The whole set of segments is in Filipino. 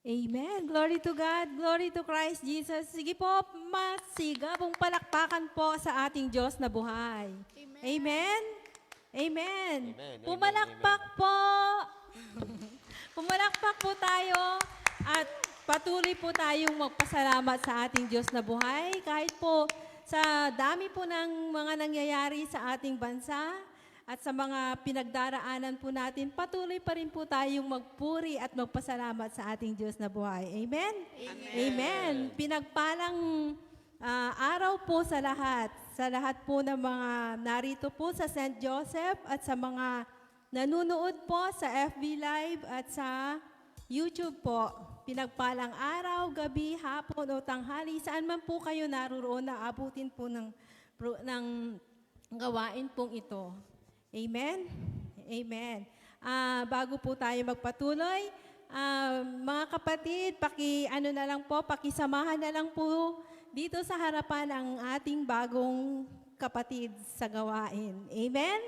Amen. Glory to God. Glory to Christ Jesus. Sige po, masigabong palakpakan po sa ating Diyos na buhay. Amen. Amen. Amen, amen, Pumalakpak amen. po. Pumalakpak po tayo at patuloy po tayong magpasalamat sa ating Diyos na buhay. Kahit po sa dami po ng mga nangyayari sa ating bansa, at sa mga pinagdaraanan po natin, patuloy pa rin po tayong magpuri at magpasalamat sa ating Diyos na buhay. Amen? Amen. Pinagpalang araw po sa lahat po ng mga narito po sa St. Joseph at sa mga nanonood po sa FB Live at sa YouTube po. Pinagpalang araw, gabi, hapon o tanghali, saan man po kayo naroon na abutin po ng gawain pong ito. Amen? Amen. Bago po tayo magpatuloy, mga kapatid, pakisamahan na lang po dito sa harapan ang ating bagong kapatid sa gawain. Amen?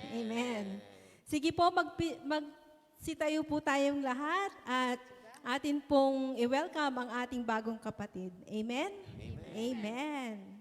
Amen. Sige po, magsitayo po tayong lahat at atin pong i-welcome ang ating bagong kapatid. Amen? Amen.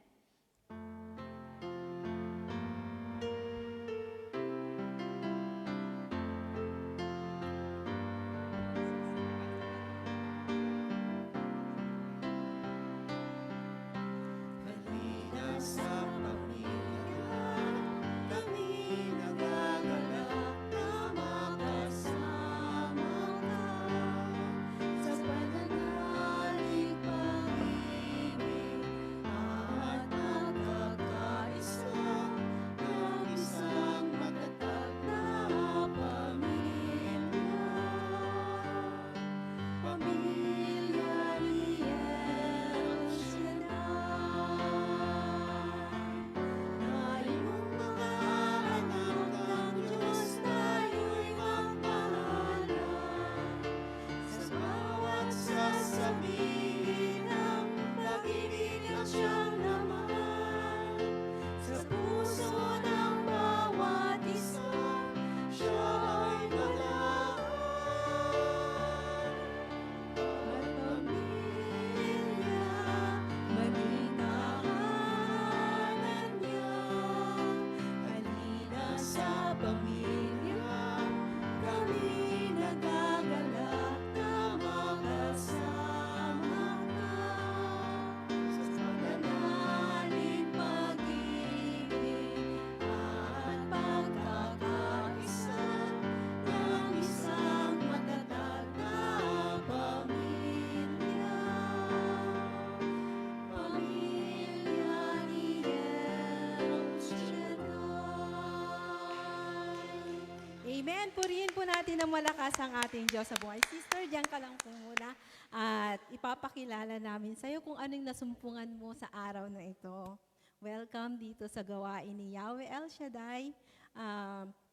Amen. Purihin po natin ng malakas ang ating Diyos sa buhay. Sister, diyan ka lang po muna at ipapakilala namin sa iyo kung anong nasumpungan mo sa araw na ito. Welcome dito sa gawain ni Yahweh El Shaddai.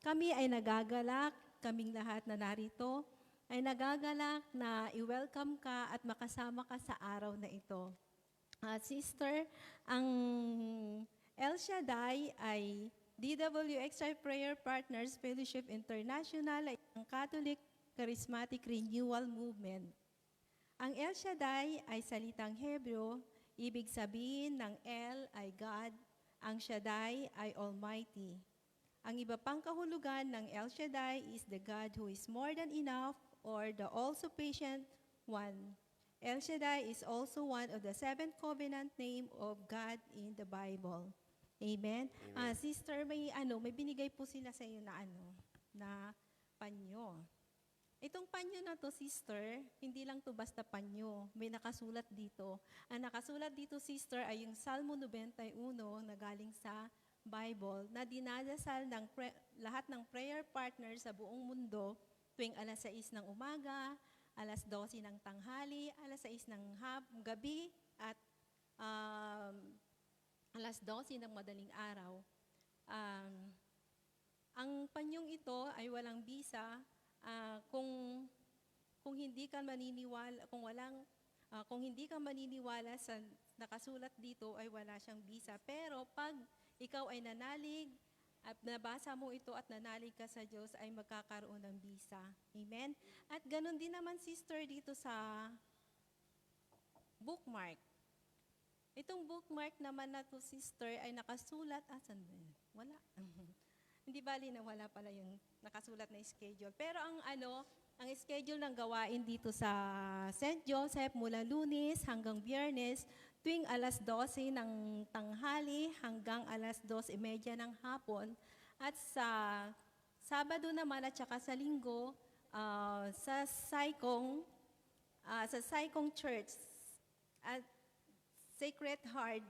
Kami ay nagagalak, kaming lahat na narito, ay nagagalak na i-welcome ka at makasama ka sa araw na ito. Sister, ang El Shaddai ay DWXI Prayer Partners Fellowship International ay ang Catholic Charismatic Renewal Movement. Ang El Shaddai ay salitang Hebreo, ibig sabihin ng El ay God, ang Shaddai ay Almighty. Ang iba pang kahulugan ng El Shaddai is the God who is more than enough or the all-sufficient one. El Shaddai is also one of the 7 covenant name of God in the Bible. Amen. Sister, may binigay po sila sa iyo na panyo. Itong panyo na to, sister, hindi lang to basta panyo. May nakasulat dito. Ang nakasulat dito, sister, ay yung Salmo 91 na galing sa Bible na dinadasal ng lahat ng prayer partners sa buong mundo tuwing alas 6 ng umaga, alas 12 ng tanghali, alas 6 ng gabi, at alas 12 ng madaling araw. Ang panyong ito ay walang bisa kung hindi ka maniniwala, kung hindi ka maniniwala sa nakasulat dito ay wala siyang bisa. Pero pag ikaw ay nanalig at nabasa mo ito at nanalig ka sa Diyos, ay magkakaroon ng visa. Amen? At ganun din naman, sister, dito sa bookmark. Itong bookmark naman na to, sister, ay nakasulat. Saan ba yun? Wala. Hindi bali na wala pala yung nakasulat na schedule. Pero ang schedule ng gawain dito sa St. Joseph mula Lunes hanggang Biyernes, tuwing alas 12 ng tanghali hanggang alas 2:30 ng hapon. At sa Sabado naman at saka sa Linggo, sa Saikong Church at Sacred Heart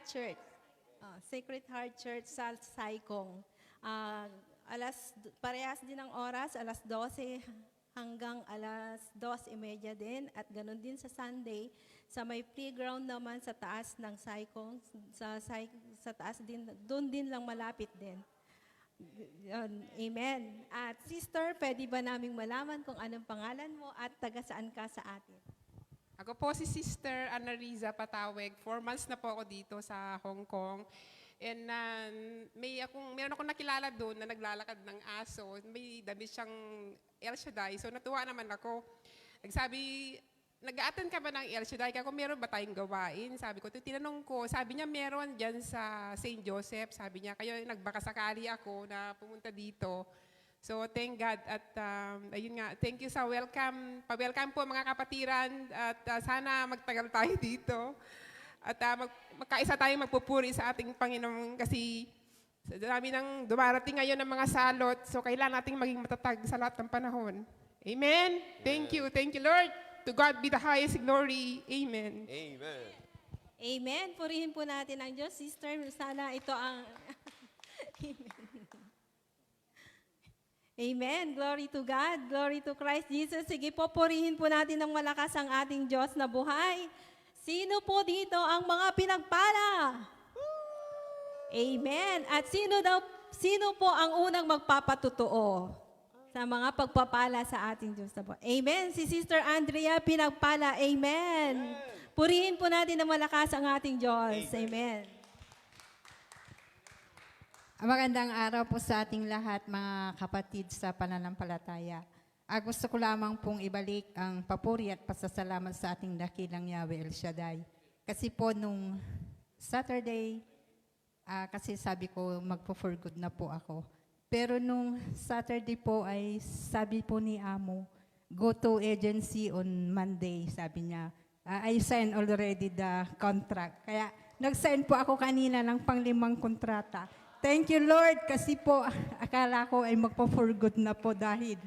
Church. Sacred Heart Church sa Saikong. Parehas din ang oras, alas 12 hanggang alas 2:30 din. At ganun din sa Sunday, sa may playground naman sa taas ng Saikong, sa taas din, doon din lang malapit din. Yun, amen. At sister, pwede ba naming malaman kung anong pangalan mo at taga saan ka sa atin? Ako po si Sister Anariza Pataweg. 4 months na po ako dito sa Hong Kong. And meron akong nakilala doon na naglalakad ng aso. May damit siyang El Shaddai. So natuwa naman ako. Nag-a-attend ka ba ng El Shaddai? Kaya meron ba tayong gawain? Sabi ko, tinanong ko, sabi niya meron dyan sa St. Joseph. Sabi niya, kayo nagbakasakali ako na pumunta dito. So thank God at ayun nga, thank you sa welcome. Pa-welcome po mga kapatiran at sana magtagal tayo dito. At magkaisa tayong magpupuri sa ating Panginoon kasi sa dami ng dumarating ngayon ng mga salot. So kailangan nating maging matatag sa lahat ng panahon. Amen? Thank you Lord. To God be the highest glory. Amen. Amen. Amen. Purihin po natin ang Diyos. Sister, sana ito ang... Amen. Glory to God. Glory to Christ Jesus. Sige po, purihin po natin ng malakas ang ating Diyos na buhay. Sino po dito ang mga pinagpala? Amen. At sino po ang unang magpapatotoo sa mga pagpapala sa ating Diyos na buhay? Amen. Si Sister Andrea pinagpala. Amen. Purihin po natin ng malakas ang ating Diyos. Amen. Magandang araw po sa ating lahat, mga kapatid sa pananampalataya. Gusto ko lamang pong ibalik ang papuri at pasasalamat sa ating dakilang Yahweh El Shaddai. Kasi po nung Saturday, kasi sabi ko magpo-for good na po ako. Pero nung Saturday po ay sabi po ni Amo, go to agency on Monday, sabi niya. I signed already the contract. Kaya nag-sign po ako kanina ng pang-5 kontrata. Thank you, Lord, kasi po akala ko ay magpo-for good na po dahil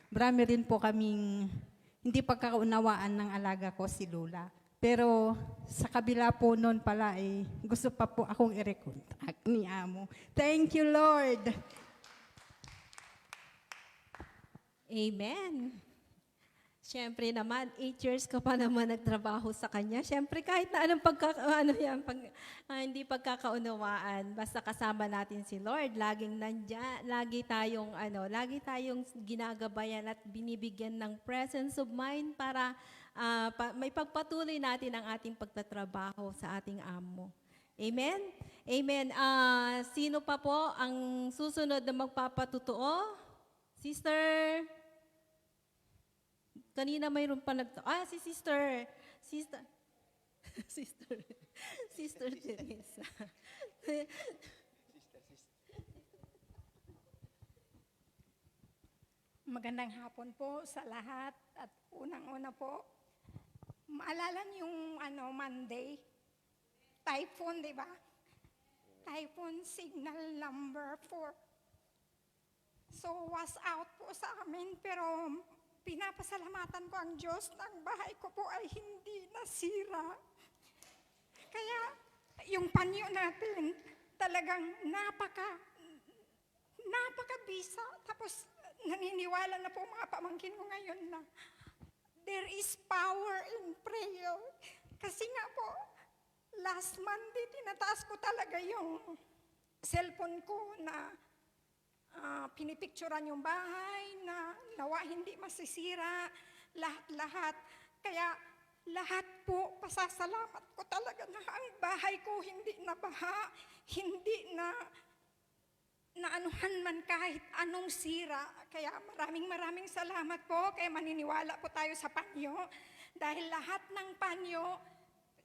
marami rin po kaming hindi pagkakaunawaan ng alaga ko si Lola. Pero sa kabila po noon pala ay gusto pa po akong i-recontact ni Amo. Thank you, Lord. Amen. Siyempre naman, 8 years ka pa naman nagtrabaho sa kanya. Siyempre kahit na anong hindi pagkakaunawaan, basta kasama natin si Lord, laging nandiyan, lagi tayong ginagabayan at binibigyan ng presence of mind para may pagpatuloy natin ang ating pagtatrabaho sa ating amo. Amen? Amen. Sino pa po ang susunod na magpapatutuo? Sister... Kanina mayroon pa si Sister. Sister Teresa. Magandang hapon po sa lahat at unang-una po, maalala niyo yung Monday, typhoon, di ba? Typhoon signal number 4. So was out po sa amin pero pinapasalamatan ko ang Diyos na ang bahay ko po ay hindi nasira. Kaya yung panyo natin talagang napaka-bisa. Tapos naniniwala na po mga pamangkin ko ngayon na there is power in prayer. Kasi nga po, last Monday, tinataas ko talaga yung cellphone ko na pinipicturan yung bahay na nawa hindi masisira, lahat-lahat. Kaya lahat po, pasasalamat ko talaga na ang bahay ko hindi nabaha, hindi na naanuhan man kahit anong sira. Kaya maraming salamat po. Kaya maniniwala po tayo sa panyo. Dahil lahat ng panyo,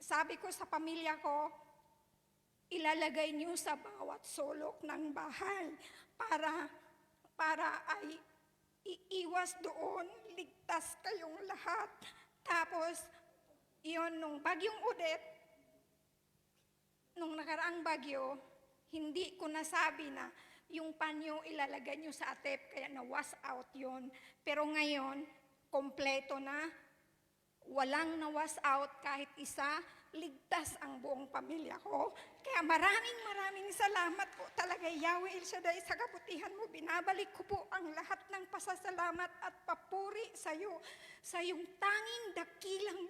sabi ko sa pamilya ko, ilalagay niyo sa bawat sulok ng bahay para ay iiwas doon, ligtas kayong lahat. Tapos, iyon, nung bagyong Odette, nung nakaraang bagyo, hindi ko nasabi na yung panyo ilalagay nyo sa atep, kaya na-wash out yon. Pero ngayon, kompleto na, walang na-wash out kahit isa, ligtas ang buong pamilya ko. Kaya maraming salamat po talaga, Yahweh El Shaddai, sa kabutihan mo. Binabalik ko po ang lahat ng pasasalamat at papuri sa iyo, sa iyong tanging dakilang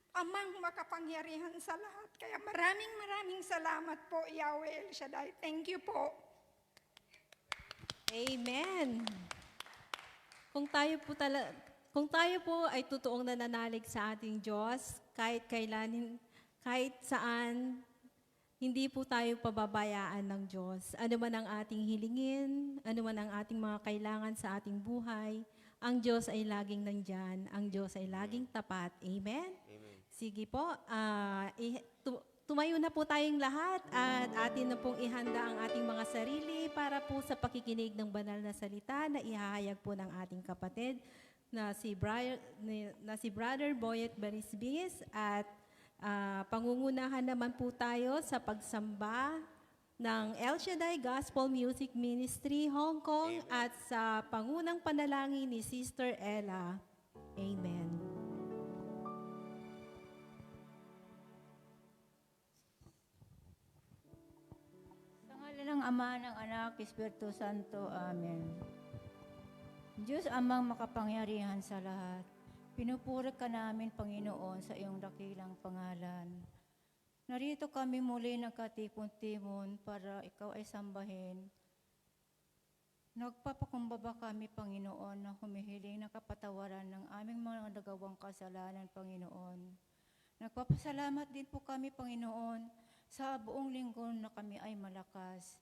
Amang makapangyarihan sa lahat. Kaya maraming salamat po, Yahweh El Shaddai. Thank you po. Amen. Kung tayo po ay totoong nananalig sa ating Diyos, kahit kailan, kahit saan, hindi po tayo pababayaan ng Diyos. Ano man ang ating hilingin, ano man ang ating mga kailangan sa ating buhay, ang Diyos ay laging nandyan. Ang Diyos ay laging tapat. Amen? Sige po, tumayo na po tayong lahat at atin na pong ihanda ang ating mga sarili para po sa pakikinig ng banal na salita na ihahayag po ng ating kapatid na si Brother Boyet Barisbis at pangungunahan naman po tayo sa pagsamba ng El Shaddai Gospel Music Ministry Hong Kong at sa pangunang panalangin ni Sister Ella. Amen. Ng Ama, ng Anak, Espiritu Santo. Amen. Diyos Amang makapangyarihan sa lahat, pinupuri ka namin, Panginoon, sa iyong dakilang pangalan. Narito kami muli nagkatipon-timon para ikaw ay sambahin. Nagpapakumbaba kami, Panginoon, na humihiling na kapatawaran ng aming mga nagawang kasalanan, Panginoon. Nagpapasalamat din po kami, Panginoon, sa buong linggo na kami ay malakas.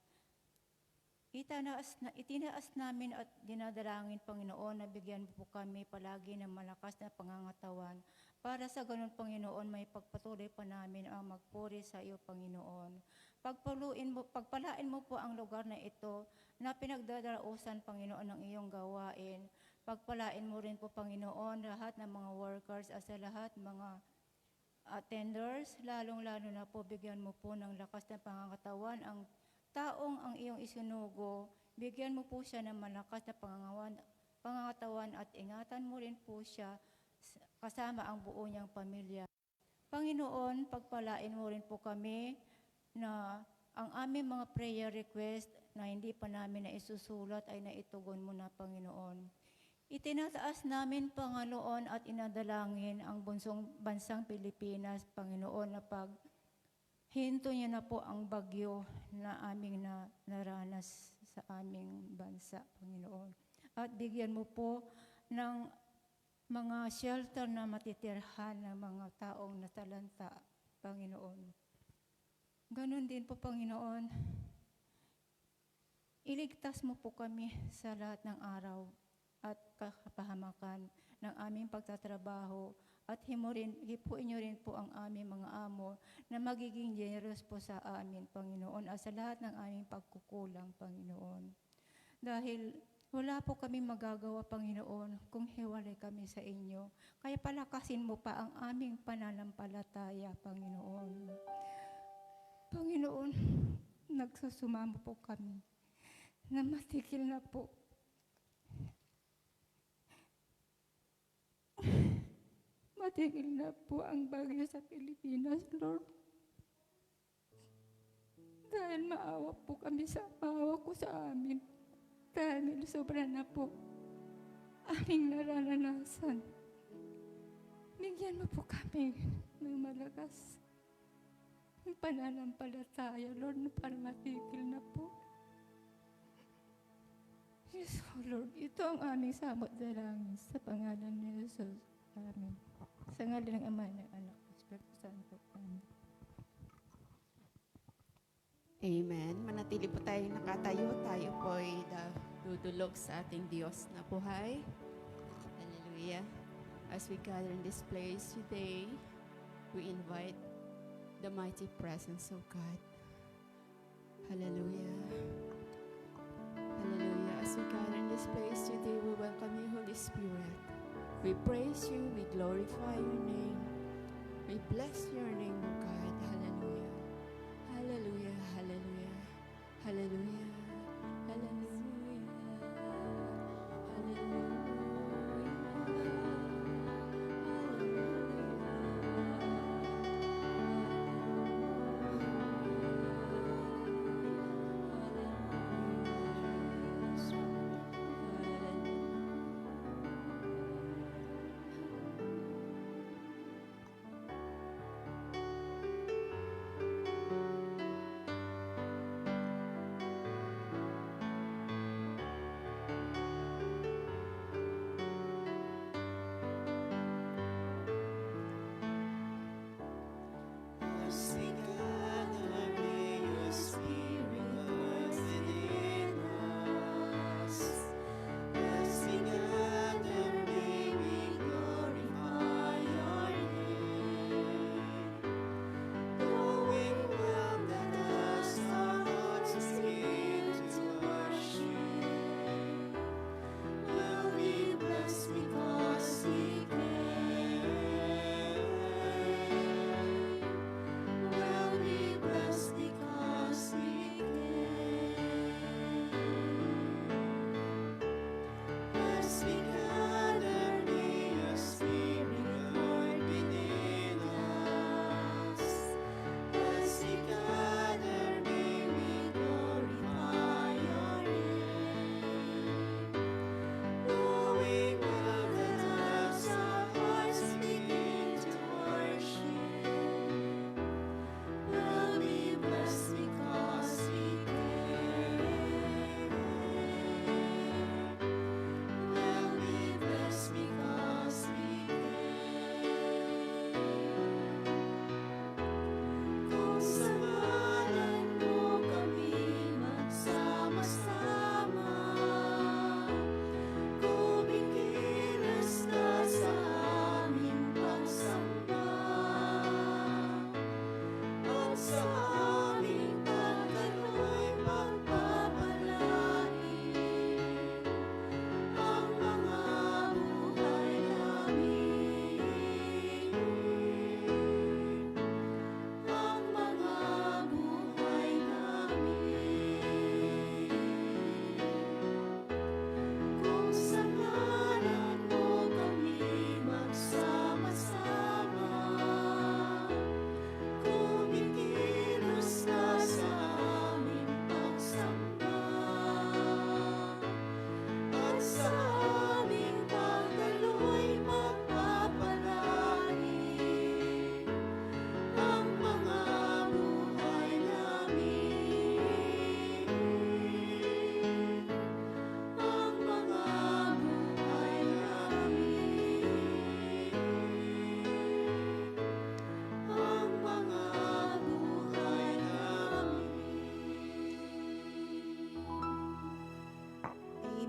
Itinaas namin at dinadalangin, Panginoon, na bigyan po kami palagi ng malakas na pangangatawan. Para sa ganun, Panginoon, may pagpatuloy pa namin ang magpuri sa iyo, Panginoon. Pagpalain mo po ang lugar na ito na pinagdadarausan, Panginoon, ng iyong gawain. Pagpalain mo rin po, Panginoon, lahat ng mga workers at sa lahat mga attenders, lalong-lalo na po bigyan mo po ng lakas ng pangangatawan ang taong ang iyong isinugo. Bigyan mo po siya ng malakas na pangangatawan at ingatan mo rin po siya kasama ang buo niyang pamilya. Panginoon, pagpalain mo rin po kami na ang aming mga prayer request na hindi pa namin na isusulat ay naitugon mo na, Panginoon. Itinataas namin, Panginoon, at inadalangin ang bunsong bansang Pilipinas, Panginoon, na pag hinto niya na po ang bagyo na aming naranas sa aming bansa, Panginoon. At bigyan mo po ng mga shelter na matitirhan ng mga taong natalanta, Panginoon. Ganon din po, Panginoon, iligtas mo po kami sa lahat ng araw at kapahamakan ng aming pagtatrabaho at hipuin niyo rin po ang aming mga amo na magiging generous po sa amin, Panginoon, at sa lahat ng aming pagkukulang, Panginoon. Dahil wala po kami magagawa, Panginoon, kung hiwalay kami sa inyo. Kaya palakasin mo pa ang aming pananampalataya, Panginoon. Panginoon, nagsusumamo po kami na matigil na po matigil na po ang bagyo sa Pilipinas, Lord. Dahil maawa po ko sa amin. Dahil sobra na po aming nararanasan. Bigyan mo po kami ng malakas ng pananampalataya, Lord, para matigil na po. Yes, Lord, ito ang aming samot dalangin sa pangalan ni Jesus. Amen. Sa ngalan ng Ama, ng Anak, ng Espiritu Santo. Amen. Amen. Manatili po tayong nakatayo. Tayo po ay dudulog sa ating Diyos na buhay. Hallelujah. As we gather in this place today, we invite the mighty presence of God. Hallelujah. Hallelujah. As we gather in this place today, we welcome you, Holy Spirit. We praise you. We glorify your name. We bless your name, O God. Hallelujah. Hallelujah. Hallelujah. Hallelujah.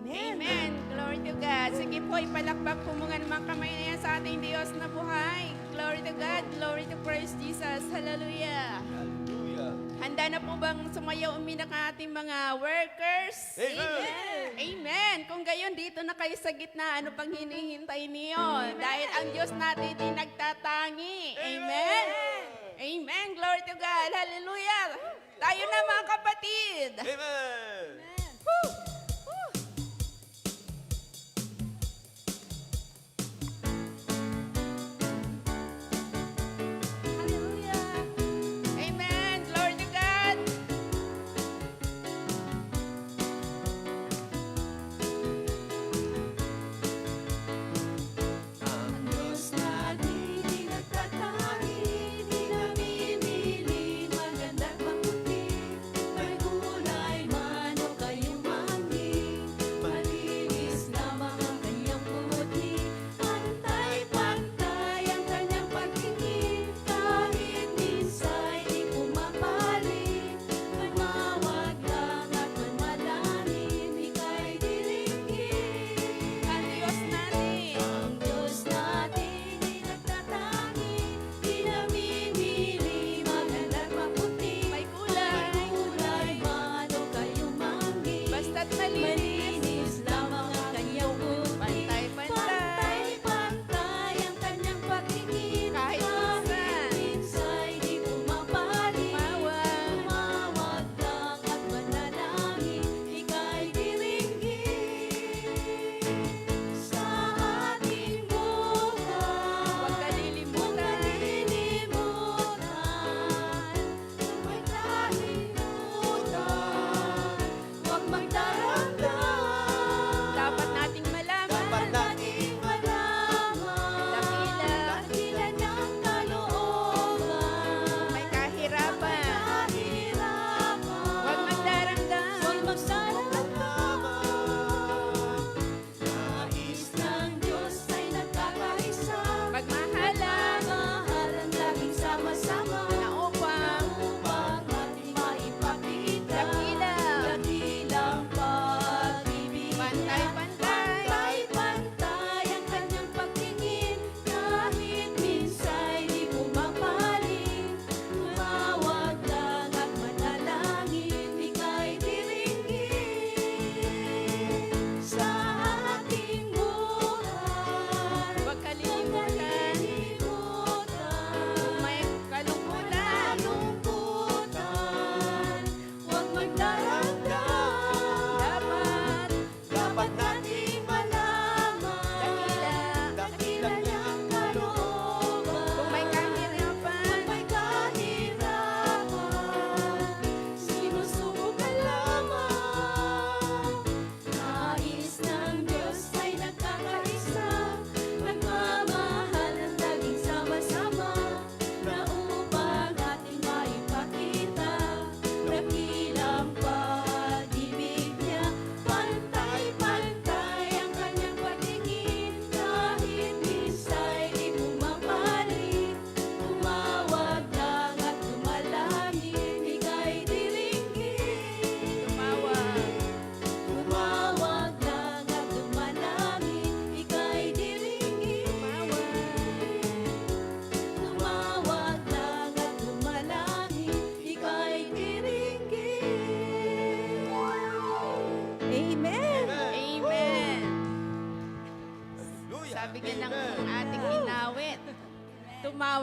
Amen. Glory to God. Sige po, ipalakpak po mga naman kamay na yan sa ating Diyos na buhay. Glory to God. Glory to praise Jesus. Hallelujah. Hallelujah. Handa na po bang sumayaw uminak ang ating mga workers? Amen. Amen. Kung gayon, dito na kayo sa gitna. Ano pang hinihintay niyo? Dahil ang Diyos natin di nagtatangi. Amen. Amen. Glory to God. Hallelujah. Tayo na mga kapatid. Amen. Woo! Amen. Glory to God. Ang Diyos natin di nagtatangi, di namimili, magandang maputi, may gulay man o kayuman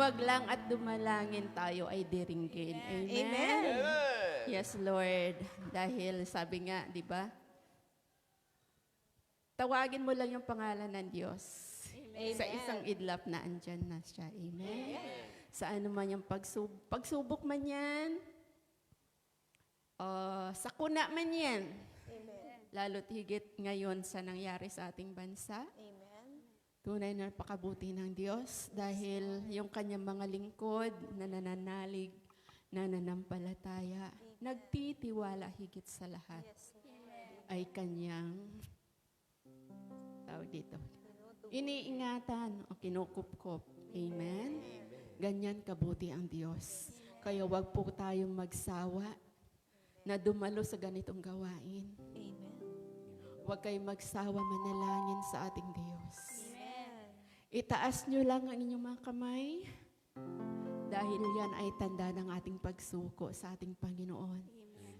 tumawag lang at dumalangin tayo ay diringgin. Amen. Yes, Lord. Dahil sabi nga, di ba? Tawagin mo lang yung pangalan ng Diyos. Sa isang idlap na andyan na siya. Amen. Sa ano man yung pagsubok man yan, sa kuna man yan. Lalo't higit ngayon sa nangyari sa ating bansa. Tunay na napakabuti ng Diyos dahil yung kanyang mga lingkod na nananalig, nananampalataya, nagtitiwala higit sa lahat, ay kanyang, tawag dito, iniingatan o kinukupkop. Amen? Ganyan kabuti ang Diyos. Kaya wag po tayong magsawa na dumalo sa ganitong gawain. Huwag kayong magsawa manalangin sa ating Diyos. Itaas nyo lang ang inyong mga kamay dahil yan ay tanda ng ating pagsuko sa ating Panginoon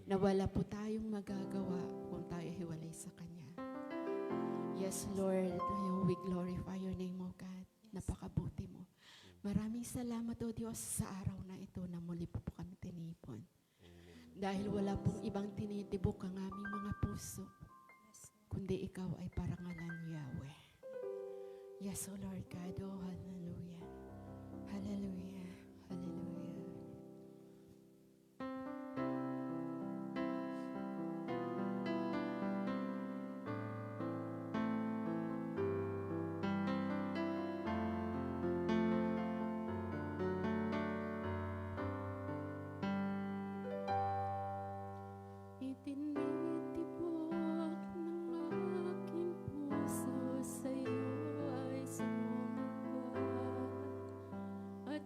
na wala po tayong magagawa kung tayo hiwalay sa Kanya. Yes, Lord, we glorify your name, O God. Napakabuti mo. Maraming salamat, O Diyos, sa araw na ito na muli po kami tinipon. Dahil wala pong ibang tinitibok ang aming mga puso, kundi ikaw ay parangalan, Yahweh. Yes, O Lord God, oh hallelujah. Hallelujah. Hallelujah. Itinitibok ng aking puso sa'yo ay sumamba at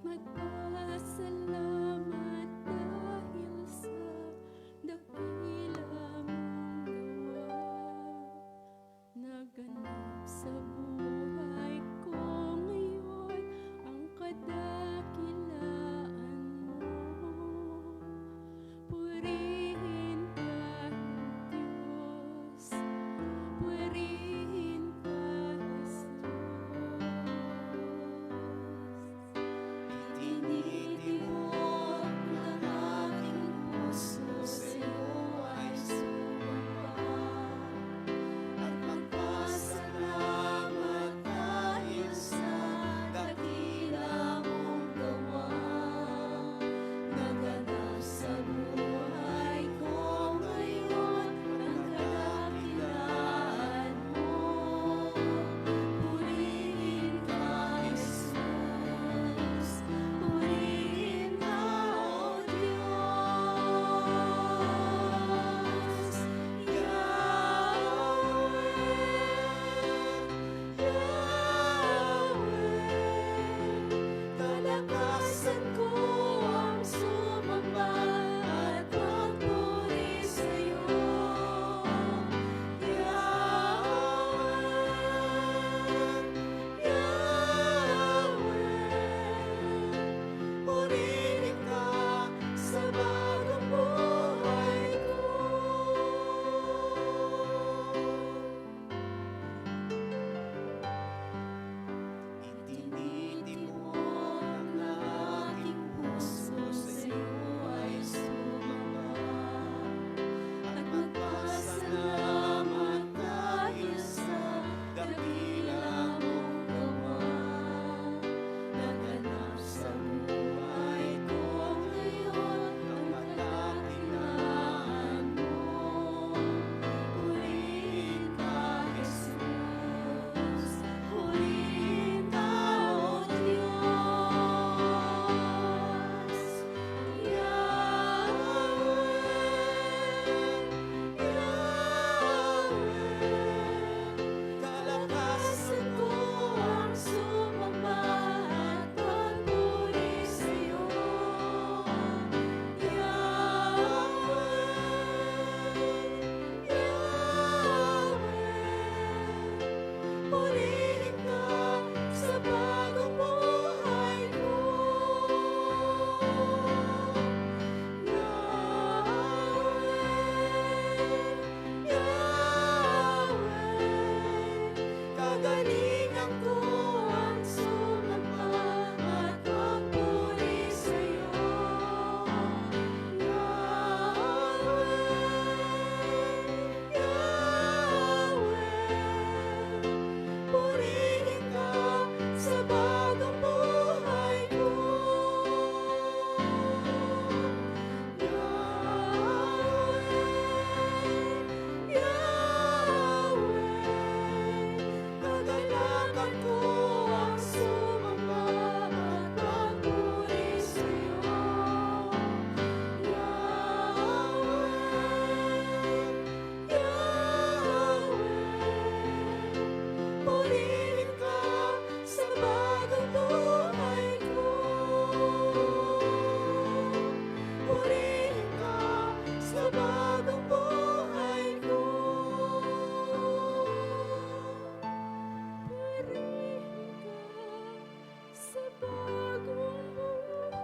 Purihin ka sa bagong buhay ko. Purihin ka sa bagong buhay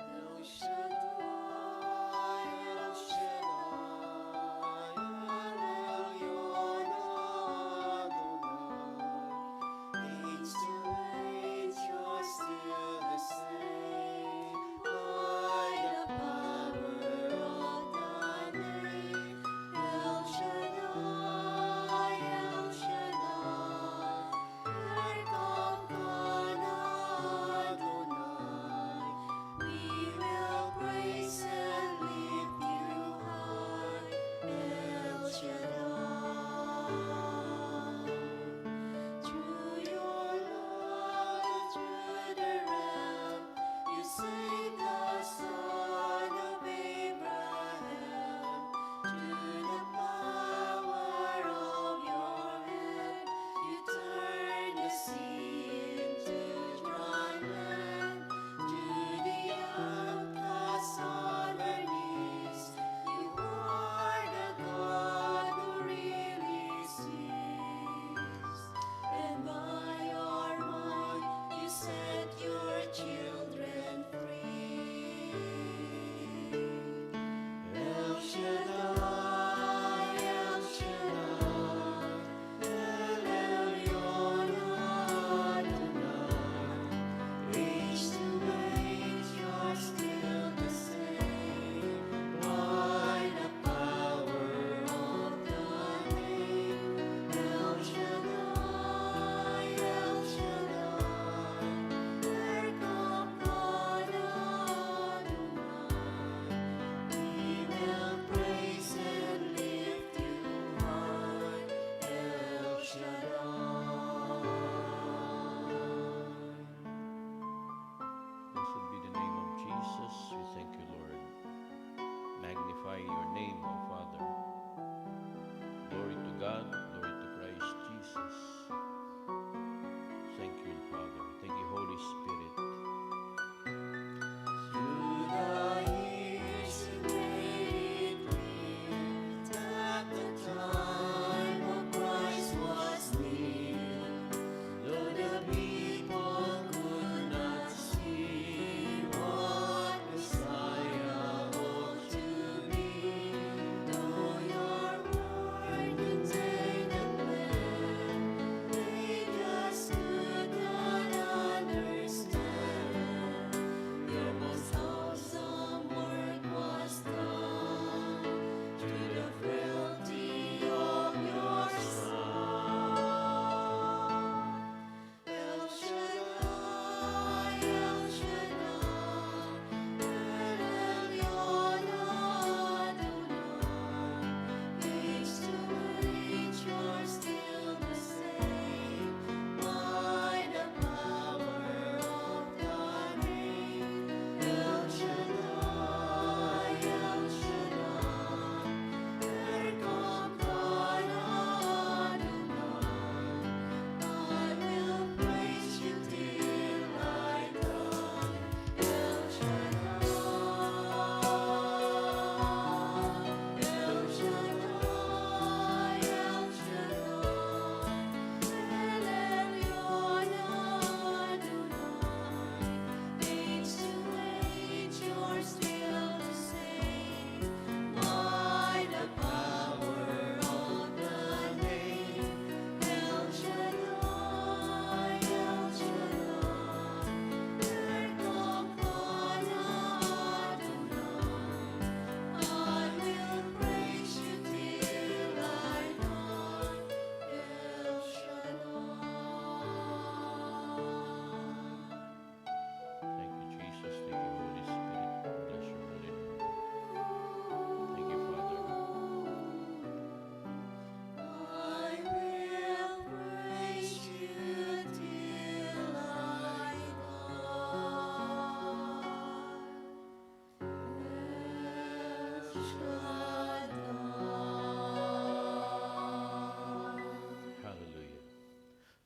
El Shaddai, El Shaddai, El Elyon Adonai. Age to age, you're still the same. By the power of thy name, El Shaddai, El Shaddai, Erkamkan Adonai. We will praise and lift you high, El Shaddai. Through your love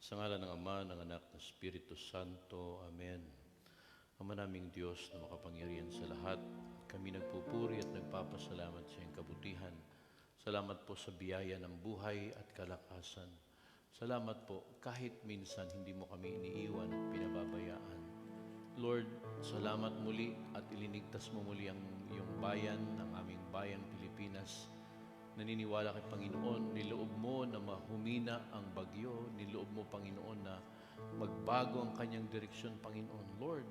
Sa ngalan ng Ama, ng Anak, ng Espiritu Santo. Amen. Ama naming Diyos na makapangyarihan sa lahat, kami nagpupuri at nagpapasalamat sa iyong kabutihan. Salamat po sa biyaya ng buhay at kalakasan. Salamat po kahit minsan hindi mo kami iniiwan at pinababayaan. Lord, salamat muli at ilinigtas mo muli ang iyong bayan, ang aming bayan Pilipinas. Naniniwala kay Panginoon, niloob mo na mahumina ang bagyo, niloob mo Panginoon na magbago ang kanyang direksyon, Panginoon. Lord,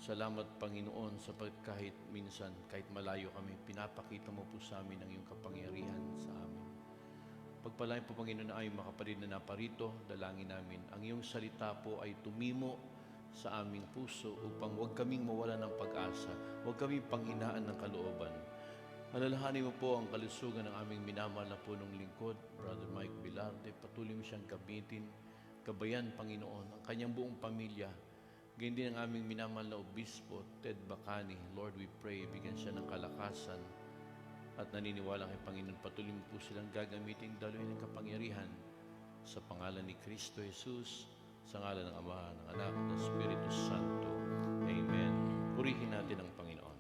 salamat Panginoon sapagkat kahit minsan, kahit malayo kami, pinapakita mo po sa amin ang iyong kapangyarihan sa amin. Pagpalain po Panginoon na aming mga kapatid na naparito, dalangin namin. Ang iyong salita po ay tumimo sa aming puso upang huwag kaming mawala ng pag-asa, huwag kaming panghinaan ng kalooban. Alalahanin mo po ang kalusugan ng aming minamahal na punong lingkod, Brother Mike Bilarde. Patuloy mo siyang gamitin, gabayan Panginoon, ang kanyang buong pamilya. Ganyan din ang aming minamahal na obispo, Ted Bacani. Lord, we pray, bigyan siya ng kalakasan at naniniwala kay Panginoon. Patuloy mo po silang gagamitin, daluin ng kapangyarihan sa pangalan ni Kristo Jesus, sa ngalan ng Ama, ng Anak, ng Espiritu Santo. Amen. Purihin natin ang Panginoon.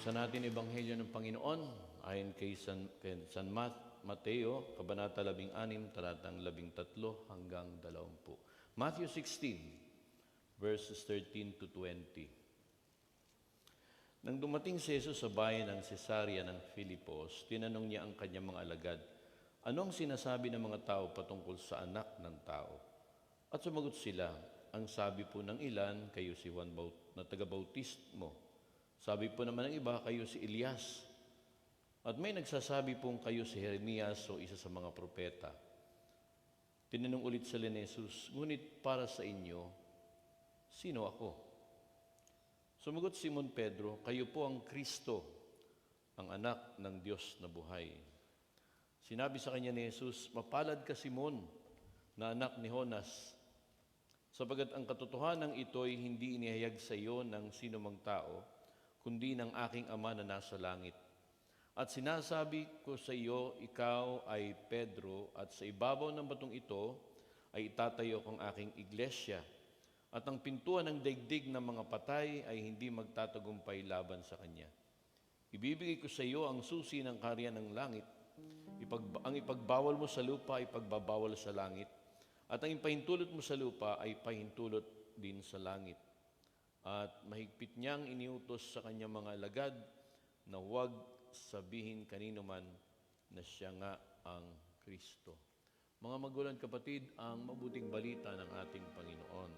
Natin Ebanghelyo ng Panginoon ayon kay San Mateo, Kabanata 16, talatang 13 hanggang 20. Matthew 16, verses 13 to 20. Nang dumating si Jesus sa bayan ng Cesarea ng Filipos, tinanong niya ang kanyang mga alagad, anong sinasabi ng mga tao patungkol sa anak ng tao? At sumagot sila, ang sabi po ng ilan, kayo si Juan na taga-bautismo. Sabi po naman ng iba, kayo si Elias. At may nagsasabi pong kayo si Jeremias o isa sa mga propeta. Tinanong ulit sila ni Jesus, ngunit para sa inyo, sino ako? Sumagot Simon Pedro, kayo po ang Kristo, ang anak ng Diyos na buhay. Sinabi sa kanya ni Jesus, mapalad ka Simon, na anak ni Jonas, sapagat ang katotohanan ito'y hindi inihayag sa iyo ng sinumang tao, kundi ng aking Ama na nasa langit. At sinasabi ko sa iyo, ikaw ay Pedro, at sa ibabaw ng batong ito ay itatayo kong aking iglesia. At ang pintuan ng daigdig ng mga patay ay hindi magtatagumpay laban sa kanya. Ibibigay ko sa iyo ang susi ng kaharian ng langit. Ang ipagbawal mo sa lupa ay pagbabawal sa langit. At ang ipahintulot mo sa lupa ay pahintulot din sa langit. At mahigpit niyang iniutos sa kanyang mga alagad na huwag sabihin kanino man na siya nga ang Kristo. Mga magulang kapatid, ang mabuting balita ng ating Panginoon.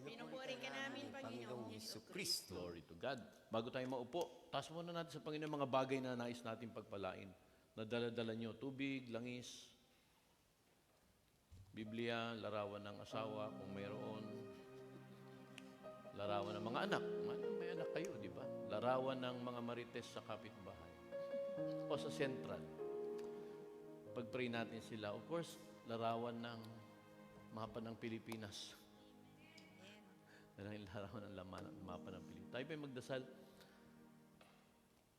Pinupuri ka namin, Panginoong Hesus Kristo. Glory to God. Bago tayo maupo, taas muna natin sa Panginoon mga bagay na nais natin pagpalain. Nadala-dala nyo, tubig, langis, Biblia, larawan ng asawa kung mayroon, larawan ng mga anak. May anak kayo, di ba? Larawan ng mga marites sa kapitbahay o sa sentral. Pag-pray natin sila, of course, larawan ng mapa ng Pilipinas. Larawan ng mapa ng Pilipinas. Tayo pa magdasal.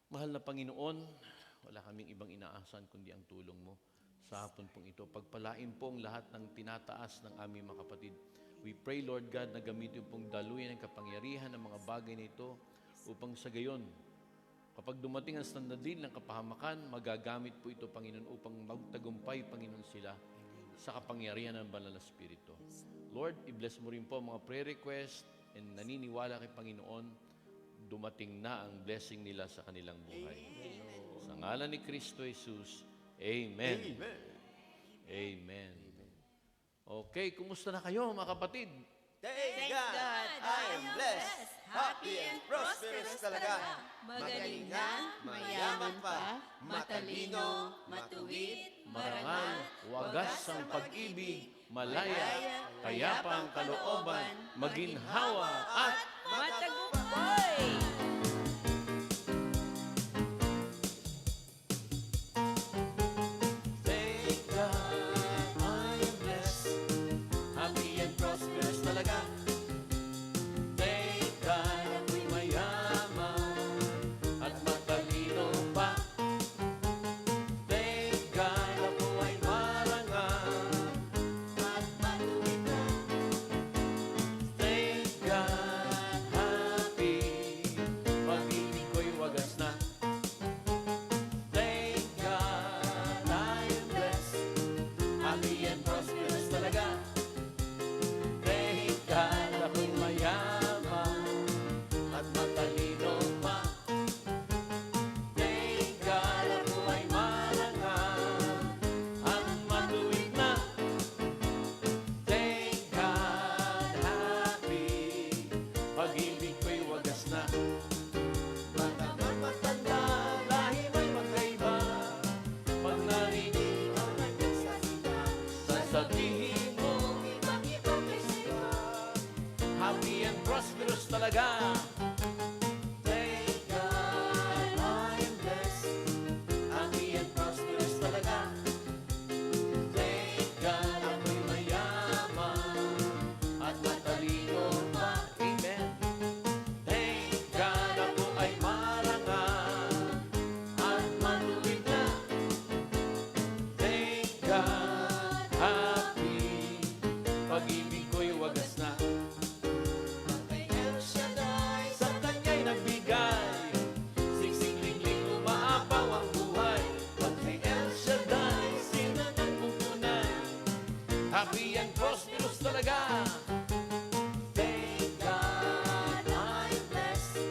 Mahal na Panginoon, wala kaming ibang inaasahan kundi ang tulong mo. Sa hapon pong ito, pagpalain pong lahat ng tinataas ng aming mga kapatid. We pray, Lord God, na gamitin pong daluyan ng kapangyarihan ng mga bagay na ito upang sa gayon, kapag dumating ang standardin ng kapahamakan, magagamit po ito, Panginoon, upang magtagumpay, Panginoon, sila sa kapangyarihan ng Banal na Espiritu. Lord, i-bless mo rin po mga prayer request and naniniwala kay Panginoon, dumating na ang blessing nila sa kanilang buhay. Sa ngalan ni Kristo Jesus, Amen. Amen. Okay, kumusta na kayo mga kapatid? Thank God, I am blessed, happy and prosperous talaga. Magaling na, mayaman pa, matalino, matuwid, Marangal, wagas ang pag-ibig, malaya, kayapang kalooban, maginhawa at matagumpay. Thank God I am blessed, happy and prosperous talaga. Thank God ako'y mayaman at matalino pa. Thank God ako ay marangal at matuwid na. Thank God happy, pag-ibig ko'y wagas na. Thank God I am blessed, happy and prosperous talaga. Thank God ako'y mayaman at matalino pa. Thank God ako ay marangal at matuwid na. Thank God happy, pag-ibig ko'y wagas na. Matagal matanda, lahi may magkaiba. Pag narinig ang nagsasalita, sasabihin mo, ibang-ibang may siya. Happy and prosperous talaga. Thank God I am blessed, happy and prosperous talaga. Thank God ako'y mayaman at matalino pa. Amen. Thank God ako ay marangal at matuwid na. Thank God happy, pag-ibig ko'y wagas na. El Shaddai, happy and prosperous talaga. Thank God I'm blessed,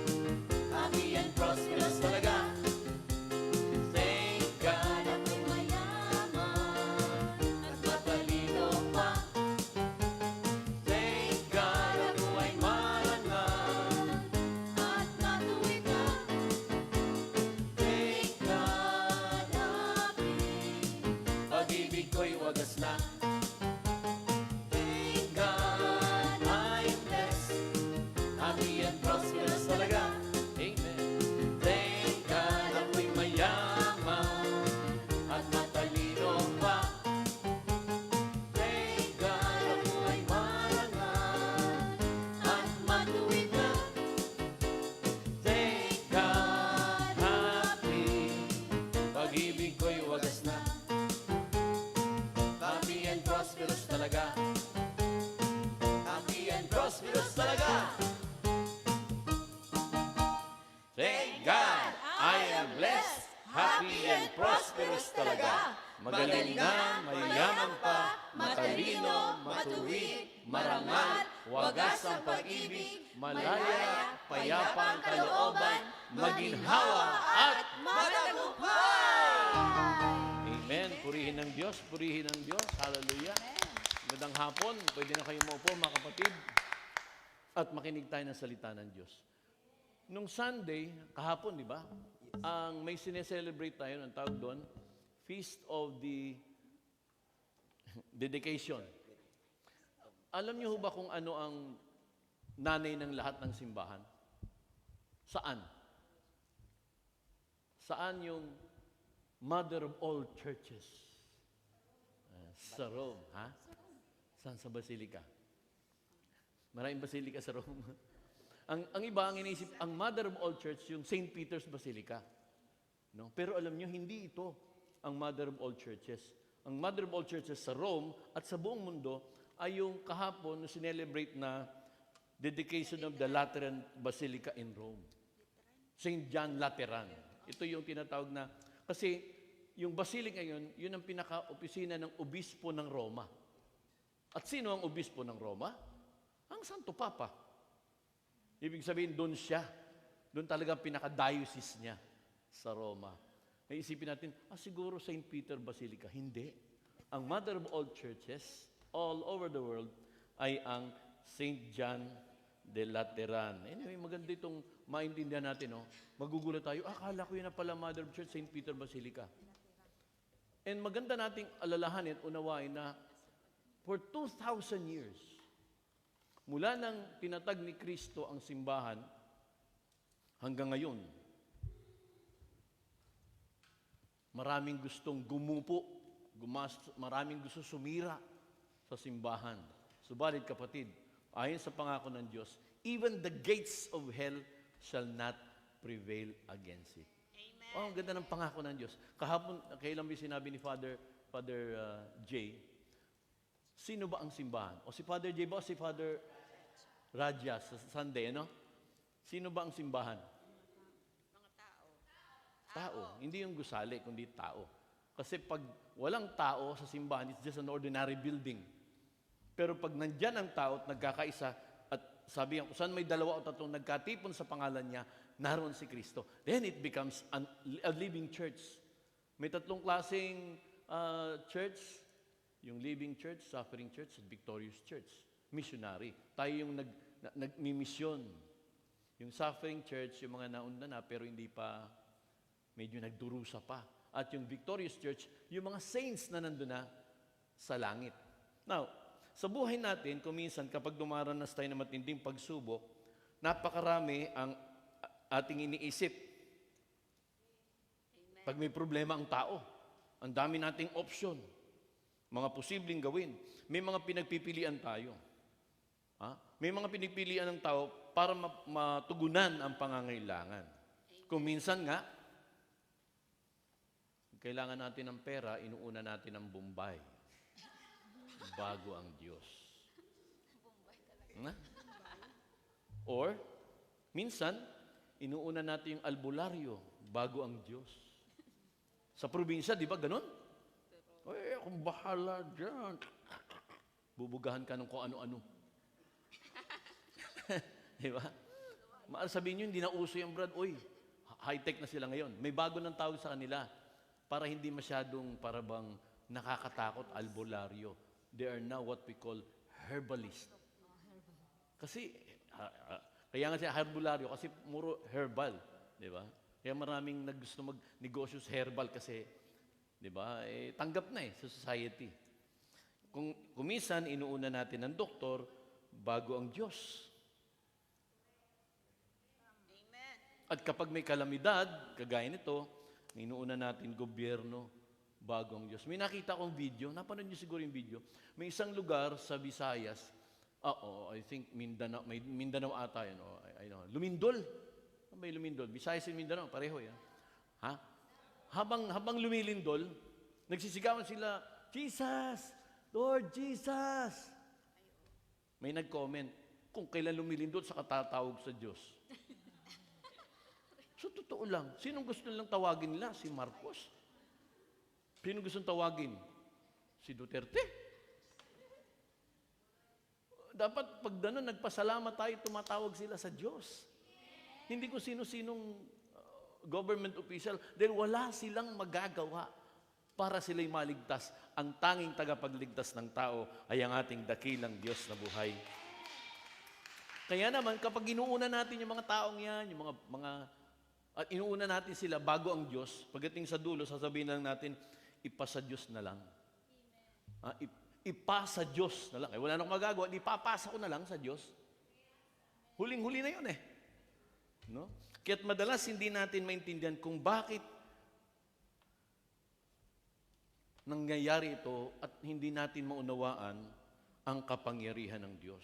happy and prosperous talaga. Thank God. Ako'y mayaman at matalino pa. Thank God ako ay marangal. At matuwid na. Thank God happy. pag-ibig ko'y wagas na. Thank God I'm blessed, Happy and prosperous talaga. Amen. Thank God ako'y mayaman at matalino pa. Thank God ako ay marangal at matuwid na. Thank God happy, pag-ibig ko'y wagas na. Happy and prosperous talaga. Happy and prosperous talaga. Thank God, I am blessed, happy and prosperous talaga. Magaling na, mayayaman pa, matalino, matuwid, marangal, wagas ang pag-ibig, malaya, payapa ang kalooban, maginhawa at matagumpay. Amen. Purihin ng Diyos, purihin ng Diyos. Hallelujah. Magandang hapon. Pwede na kayo maupo, mga kapatid. At makinig tayo ng salita ng Diyos. Nung Sunday, kahapon, di ba? Ang may sineselebrate tayo, ang tawag doon, Feast of the Dedication. Alam niyo ho ba kung ano ang nanay ng lahat ng simbahan? Saan? Saan yung mother of all churches? Sa Rome, ha? Saan sa Basilica? Maraming Basilica sa Rome. Ang iba, ang iniisip, ang mother of all church, yung St. Peter's Basilica. No? Pero alam nyo, hindi ito ang mother of all churches. Ang mother of all churches sa Rome at sa buong mundo ay yung kahapon na sinelebrate na dedication of the Lateran Basilica in Rome. St. John Lateran. Ito yung tinatawag na, kasi yung basilica yun, yun ang pinaka-opisina ng obispo ng Roma. At sino ang obispo ng Roma? Ang Santo Papa. Ibig sabihin, doon siya. Doon talaga pinaka-diocese niya sa Roma. May isipin natin, siguro St. Peter Basilica. Hindi. Ang mother of all churches, all over the world, ay ang St. John de Lateran. Anyway, maganda itong maintindihan natin. No? Magugulat tayo, akala ko yun na pala mother of church, St. Peter Basilica. And maganda nating alalahanin, unawain na for 2,000 years, mula nang tinatag ni Kristo ang simbahan hanggang ngayon, maraming gustong gumupo, maraming gusto sumira sa simbahan. Subalit kapatid, ayon sa pangako ng Diyos, even the gates of hell shall not prevail against it. Amen. Oh, ang ganda ng pangako ng Diyos. Kahapon, kailan may sinabi ni Father J, sino ba ang simbahan? O si Father J ba o si Father Raja sa Sunday, ano? Sino ba ang simbahan? Tao. Hindi yung gusali, kundi tao. Kasi pag walang tao sa simbahan, it's just an ordinary building. Pero pag nandyan ang tao at nagkakaisa, at sabi nga, saan may dalawa o tatlong nagkatipon sa pangalan niya, naroon si Kristo. Then it becomes a living church. May tatlong klaseng church, yung living church, suffering church, at victorious church. Missionary. Tayo yung nagmimisyon. Yung suffering church, yung mga nauna na, pero hindi pa medyo nagdurusa pa. At yung victorious church, yung mga saints na nandun na sa langit. Now, sa buhay natin, kung minsan kapag dumaranas tayo ng matinding pagsubok, napakarami ang ating iniisip. Pag may problema ang tao, ang dami nating option, mga posibleng gawin. May mga pinagpipilian tayo. May mga pinagpilian ng tao para matugunan ang pangangailangan. Kung minsan nga, kailangan natin ng pera, inuuna natin ang Bombay. Bago ang Diyos. Or, minsan, inuuna natin yung albularyo bago ang Diyos. Sa probinsya, di ba ganun? Ay, akong bahala dyan. bubugahan ka ng kung ano-ano. Di ba? Sabihin nyo, hindi na uso yung Brad. Uy, high-tech na sila ngayon. May bago ng tawag sa kanila para hindi masyadong parabang nakakatakot, albularyo. They are now what we call herbalist. Kasi, kaya nga siya herbularyo kasi muro herbal. Di ba? Kaya maraming gusto magnegosyo sa herbal kasi, di ba, tanggap na sa society. Kung minsan, inuuna natin ang doktor bago ang Diyos. At kapag may kalamidad, kagaya nito, inuuna natin gobyerno bago ang Diyos. May nakita akong video, napanood niyo siguro yung video. May isang lugar sa Visayas, I think Mindanao, may Mindanao ata yun. I know. Lumindol. May lumindol. Visayas and Mindanao, pareho yan. Ha? Habang lumilindol, nagsisigawan sila, Jesus! Lord Jesus! May nag-comment, kung kailan lumilindol, sa katatawag sa Diyos. So, totoo lang. Sinong gusto nilang tawagin nila? Si Marcos. Sinong gusto tawagin? Si Duterte. Dapat pag gano'n, nagpasalamat tayo, tumatawag sila sa Diyos. Hindi ko sino-sinong government official dahil wala silang magagawa para sila'y maligtas. Ang tanging tagapagligtas ng tao ay ang ating dakilang Diyos na buhay. Kaya naman, kapag inuuna natin yung mga taong yan, yung at inuuna natin sila bago ang Diyos, pagdating sa dulo, sasabihin lang natin, ipasa Diyos na lang. Ipasa Diyos na lang. Wala nang magagawa, ipapasa ko na lang sa Diyos. Huling-huli na yun No? Kaya't madalas hindi natin maintindihan kung bakit nangyayari ito at hindi natin maunawaan ang kapangyarihan ng Diyos.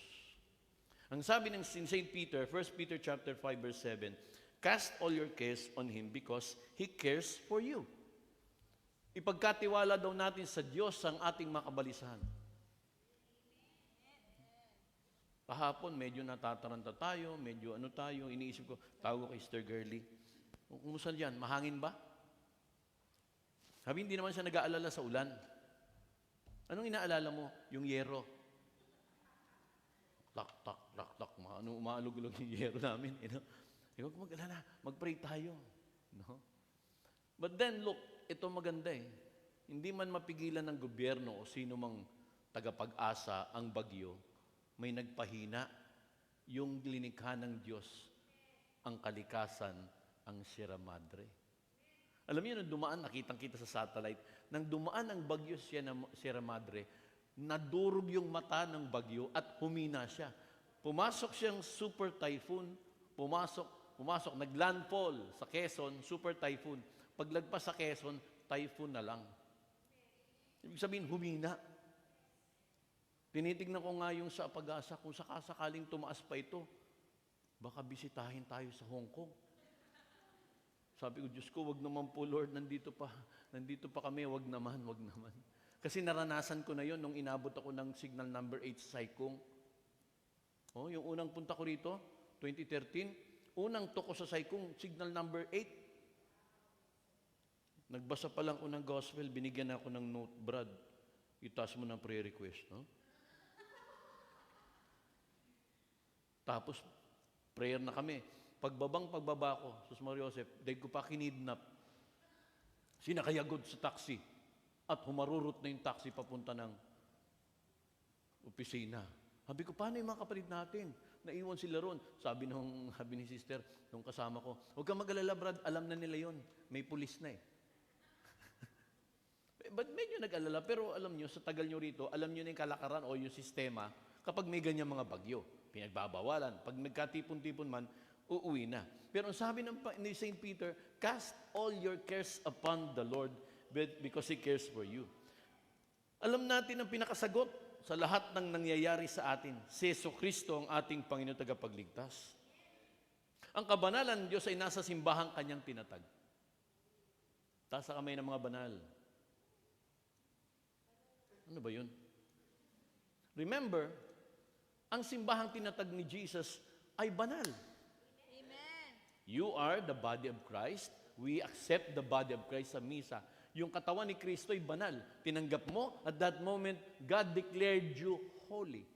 Ang sabi ng St. Peter, 1 Peter chapter 5 verse 7, cast all your cares on Him because He cares for you. Ipagkatiwala daw natin sa Diyos ang ating makabalisahan. Kahapon, medyo natataranta tayo, medyo tayo, iniisip ko, tawag ko kay Sister Girlie. Kumusta yan? Mahangin ba? Sabi, hindi naman siya nag-aalala sa ulan. Anong inaalala mo? Yung yero. Tak, umaalog-alog yung yero namin. Huwag mag-alala, mag-pray tayo. No? But then, look, ito maganda Hindi man mapigilan ng gobyerno o sino mang tagapag-asa ang bagyo, may nagpahina, yung linikha ng Diyos, ang kalikasan, ang Sierra Madre. Alam niyo, nung dumaan, nakitang-kita sa satellite, nang dumaan ang bagyo Sierra Madre, nadurog yung mata ng bagyo at humina siya. Pumasok siyang super typhoon, pumasok, naglandfall sa Quezon, super typhoon. Paglagpas sa Quezon, typhoon na lang. Ibig sabihin, humina. Tinitignan ko nga yung sa pag-asa, kung sakasakaling tumaas pa ito, baka bisitahin tayo sa Hong Kong. Sabi ko, Diyos ko, wag naman po Lord, nandito pa kami, wag naman. Kasi naranasan ko na yon nung inabot ako ng signal number 8 sa Saikong. Yung unang punta ko rito, 2013, unang toko sa Saikong, signal number 8. Nagbasa pa lang ko ng gospel, binigyan ako ng note, Brad, itaas mo ng prayer request, no? Tapos, prayer na kami. Pagbaba ko, Sus Maria Joseph, dahil ko pa kinidnap. Sinakayagod sa taxi. At humarurot na yung taxi papunta ng opisina. Sabi ko, paano yung mga kapatid natin? Naiwan sila ron. Sabi ni sister, nung kasama ko, huwag kang mag-alala, Brad, alam na nila yon. May pulis na But medyo nag-alala, pero alam nyo, sa tagal nyo rito, alam nyo na yung kalakaran o yung sistema kapag may ganyan mga bagyo. Pinagbabawalan. Pag nagkatipon-tipon man, uuwi na. Pero ang sabi ni St. Peter, cast all your cares upon the Lord because He cares for you. Alam natin ang pinakasagot sa lahat ng nangyayari sa atin. Si Jesucristo ang ating Panginoon tagapagligtas. Ang kabanalan ng Diyos ay nasa simbahang Kanyang tinatag. Taas sa kamay ng mga banal. Ano ba yun? Remember, ang simbahang tinatag ni Jesus ay banal. Amen. You are the body of Christ. We accept the body of Christ sa misa. Yung katawan ni Kristo ay banal. Tinanggap mo, at that moment, God declared you holy.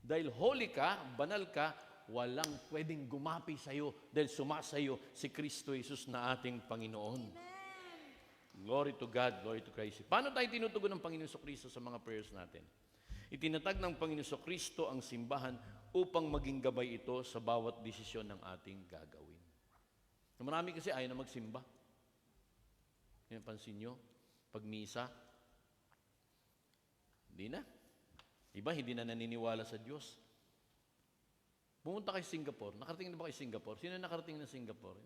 Dahil holy ka, banal ka, walang pwedeng gumapi sa'yo dahil sumasayo si Kristo Jesus na ating Panginoon. Glory to God, glory to Christ. Paano tayo tinutugon ng Panginoon Kristo sa mga prayers natin? Itinatag ng Panginoon Kristo ang simbahan upang maging gabay ito sa bawat desisyon ng ating gagawin. Marami kasi ayaw na magsimba. Yan, pansin nyo, pag misa, hindi na. Iba, hindi na naniniwala sa Diyos. Pumunta kayo sa Singapore. Nakarating na ba kayo sa Singapore? Sino nakarating na Singapore?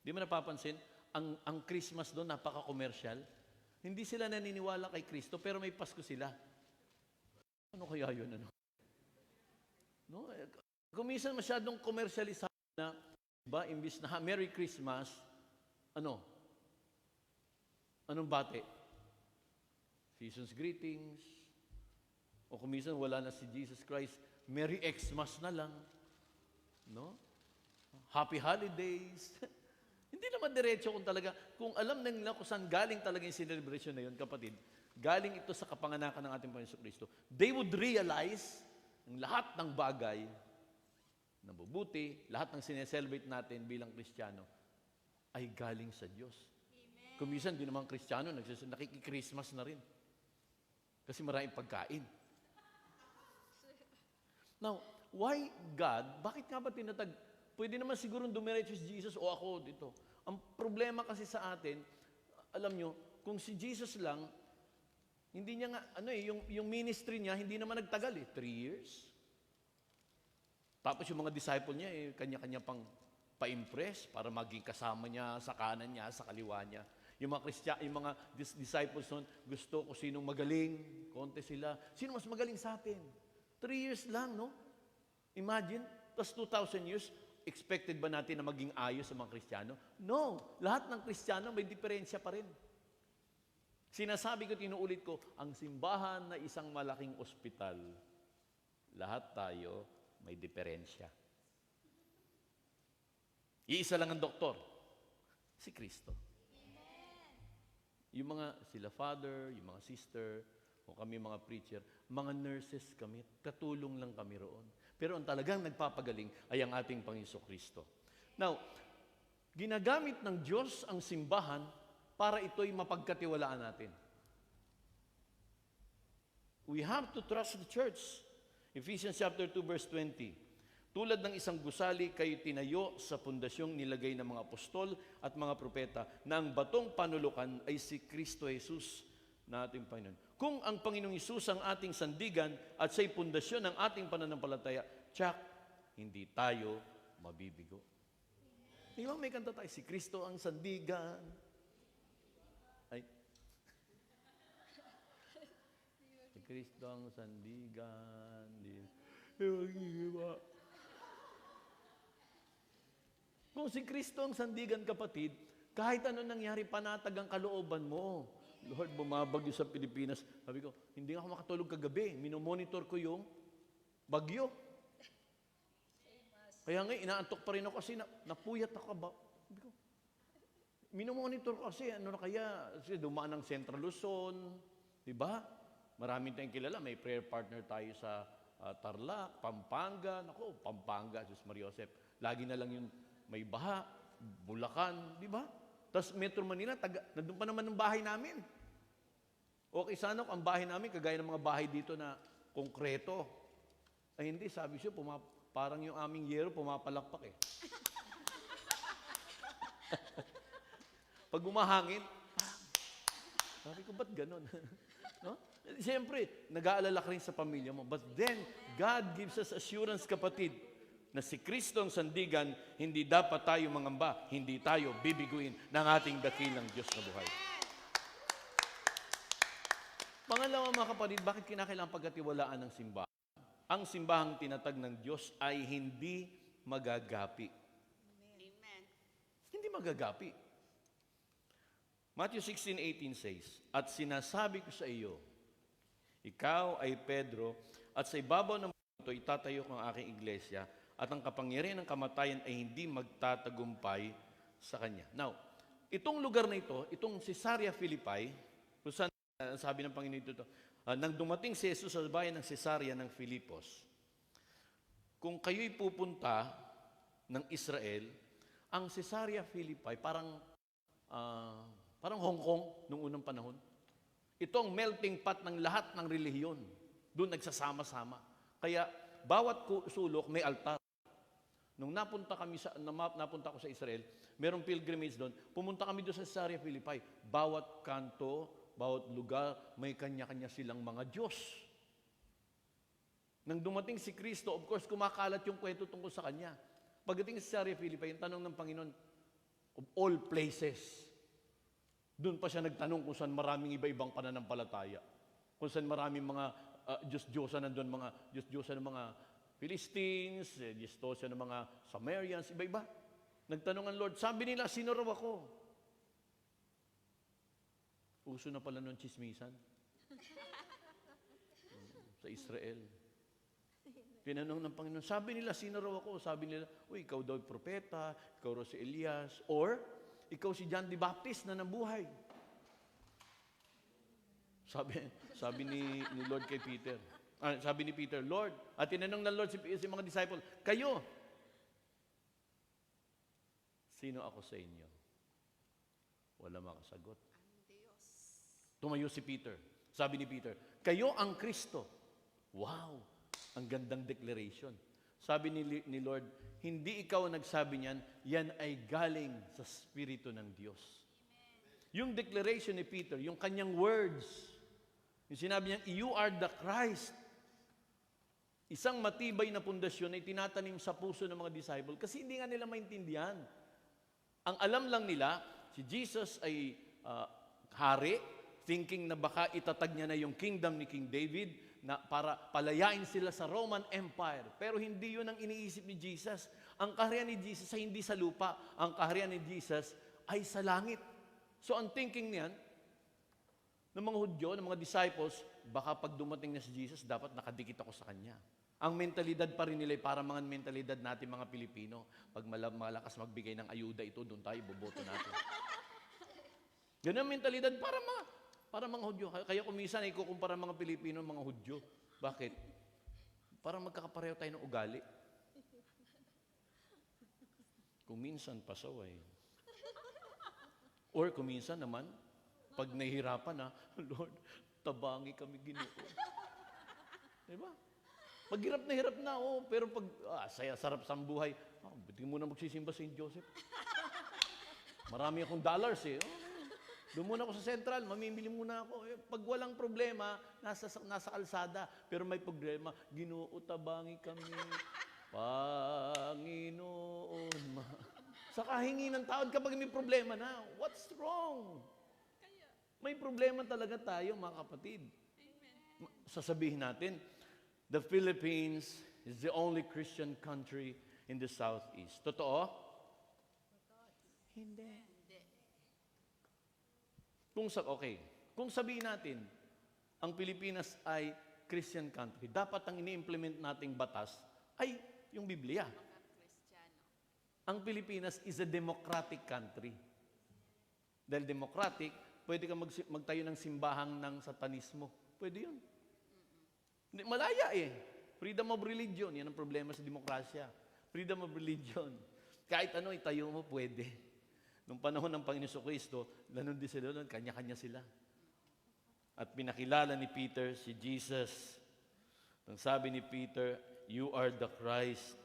Di mo napapansin, ang Christmas doon, napaka-commercial. Hindi sila naniniwala kay Kristo, pero may Pasko sila. Ano kaya yun? Ano? No? Kung minsan masyadong commercialisado na, ba, imbis na Merry Christmas, anong bate? Season's greetings. O kung minsan wala na si Jesus Christ, Merry Xmas na lang. No? Happy Holidays. Hindi naman diretso kung alam na nila kung saan galing talaga yung celebration na yun, kapatid, galing ito sa kapanganakan ng ating Panginoon Kristo. They would realize ang lahat ng bagay na mabuti, lahat ng sineselebrate natin bilang Kristiyano, ay galing sa Diyos. Kung minsan, di naman Kristiyano, nakiki-Christmas na rin. Kasi maraming pagkain. Now, why God? Bakit nga ba tinatag? Pwede naman siguro dumiretso si Jesus o ako dito. Ang problema kasi sa atin, alam nyo, kung si Jesus lang, hindi niya nga, yung ministry niya, hindi naman nagtagal 3 years. Tapos yung mga disciple niya, kanya-kanya pang pa-impress para maging kasama niya sa kanan niya, sa kaliwa niya. Yung mga disciples nun, gusto ko sinong magaling, konti sila. Sino mas magaling sa atin? 3 years lang, no? Imagine, tas 2,000 years, expected ba natin na maging ayos sa mga Kristiyano? No. Lahat ng Kristiyano may diferensya pa rin. Sinasabi ko, tinuulit ko, ang simbahan na isang malaking ospital, lahat tayo may diferensya. Iisa lang ang doktor, si Kristo. Yung mga sila father, yung mga sister, o kami mga preacher, mga nurses kami, katulong lang kami roon. Pero ang talagang nagpapagaling ay ang ating Panginoon Kristo. Now, ginagamit ng Diyos ang simbahan para ito'y mapagkatiwalaan natin. We have to trust the church. Ephesians chapter 2 verse 20. Tulad ng isang gusali, kayo tinayo sa pundasyong nilagay ng mga apostol at mga propeta na ang batong panulukan ay si Kristo Jesus na ating Panginoon. Kung ang Panginoong Hesus ang ating sandigan at siya'y pundasyon ng ating pananampalataya, tsak, hindi tayo mabibigo. Di ba may kanta tayo, si Kristo ang sandigan. Ay. Si Kristo ang sandigan. Kung si Kristo ang sandigan, kapatid, kahit ano nangyari, panatag ang kalooban mo. Lord, bumabagyo sa Pilipinas. Sabi ko, hindi ako makatulog kagabi. Minomonitor ko yung bagyo. Kaya nga, inaantok pa rin ako kasi napuyat ako. Sabi ko, minomonitor ko kasi, ano na kaya? Kasi dumaan ng Central Luzon. Diba? Maraming tayong kilala. May prayer partner tayo sa Tarlac, Pampanga. Naku, Pampanga, Diyos Maria Josep. Lagi na lang yung may baha, Bulacan, di ba? Tapos Metro Manila, nandun pa naman ang bahay namin. Okay sana kung ang bahay namin, kagaya ng mga bahay dito na konkreto. Ay hindi, sabi siya, parang yung aming yero pumapalakpak eh. Pag umahangin, sabi ko, ba't ganun? No? Siyempre, nag-aalala ka rin sa pamilya mo. But then, God gives us assurance, kapatid, na si Kristo ang sandigan, hindi dapat tayo mangamba, hindi tayo bibiguin ng ating dakilang Diyos na buhay. Pangalawa, mga kapatid, bakit kinakailangan pagkatiwalaan ng simbahan? Ang simbahang tinatag ng Diyos ay hindi magagapi. Amen. Hindi magagapi. Matthew 16:18 says, at sinasabi ko sa iyo, ikaw ay Pedro, at sa ibabaw ng ito itatayo ko ang aking iglesia, at ang kapangyarihan ng kamatayan ay hindi magtatagumpay sa kanya. Now, itong lugar na ito, itong Caesarea Philippi, kung saan sabi ng Panginoon ito, nang dumating si Jesus sa bayan ng Caesarea ng Filipos, kung kayo'y pupunta ng Israel, ang Caesarea Philippi parang Hong Kong noong unang panahon. Ito ang melting pot ng lahat ng relihiyon. Doon nagsasama-sama. Kaya bawat sulok may altar. Nung napunta ko sa Israel, merong pilgrimage doon. Pumunta kami doon sa Caesarea Philippi. Bawat kanto, bawat lugar, may kanya-kanya silang mga Diyos. Nang dumating si Kristo, of course, kumakalat yung kwento tungkol sa Kanya. Pagdating sa Caesarea Philippi, yung tanong ng Panginoon, of all places, doon pa siya nagtanong kung saan maraming iba-ibang pananampalataya. Kung saan maraming mga Diyos-Diyosan nandun, mga Diyos-Diyosan ng mga Philistines, Diyos-Diyosan ng mga Samaritans, iba-iba. Nagtanong ang Lord, sabi nila, sino raw ako? Uso na pala nun chismisan. Sa Israel. Tinanong ng Panginoon, sabi nila, sino raw ako? Sabi nila, uy, ikaw daw propeta, ikaw raw si Elias, or ikaw si John the Baptist na nabuhay. Sabi ni Lord kay Peter. Sabi ni Peter, Lord, at tinanong ng Lord si mga disciple, kayo, sino ako sa inyo? Wala makasagot. Tumayo si Peter. Sabi ni Peter, kayo ang Kristo. Wow! Ang gandang declaration. Sabi ni Lord, hindi ikaw nagsabi niyan, yan ay galing sa Espiritu ng Diyos. Yung declaration ni Peter, yung kanyang words, yung sinabi niya, you are the Christ. Isang matibay na pundasyon ay tinatanim sa puso ng mga disciple kasi hindi nga nila maintindihan. Ang alam lang nila, si Jesus ay hari, thinking na baka itatag niya na yung kingdom ni King David na para palayain sila sa Roman Empire. Pero hindi yun ang iniisip ni Jesus. Ang kaharian ni Jesus ay hindi sa lupa. Ang kaharian ni Jesus ay sa langit. So ang thinking niyan, ng mga Hudyo, ng mga disciples, baka pag dumating na si Jesus, dapat nakadikit ako sa Kanya. Ang mentalidad pa rin nila ay para mga mentalidad natin mga Pilipino. Pag malakas magbigay ng ayuda ito, doon tayo, boboto natin. Ganun ang mentalidad para mga Hudyo. Kaya kung minsan ay kukumpara mga Pilipino mga Hudyo. Bakit? Para magkakapareho tayo ng ugali. Kung minsan pasaway. Or kung minsan naman, pag nahihirapan na, Lord, tabangi kami Ginoo. Diba? Pag hirap na, pero pag sarap sa buhay, hindi mo na magsisimba sa St. Joseph. Marami akong dollars eh. Doon muna ako sa Central, mamimili muna ako. Pag walang problema, nasa kalsada. Pero may problema, Ginoo, tabangi kami. Panginoon. Saka hingi ng taon kapag may problema na. What's wrong? May problema talaga tayo, mga kapatid. Sasabihin natin, the Philippines is the only Christian country in the Southeast. Totoo? Hindi. Kung sabihin natin, ang Pilipinas ay Christian country, dapat ang ini-implement nating batas ay yung Biblia. Ang Pilipinas is a democratic country. Dahil democratic, pwede kang magtayo ng simbahan ng satanismo. Pwede yun. Malaya eh. Freedom of religion, yan ang problema sa demokrasya. Freedom of religion. Kahit ano itayo mo, pwede. Nung panahon ng Panginoon Kristo, ganun din sila doon, kanya-kanya sila. At pinakilala ni Peter si Jesus. Nang sabi ni Peter, you are the Christ.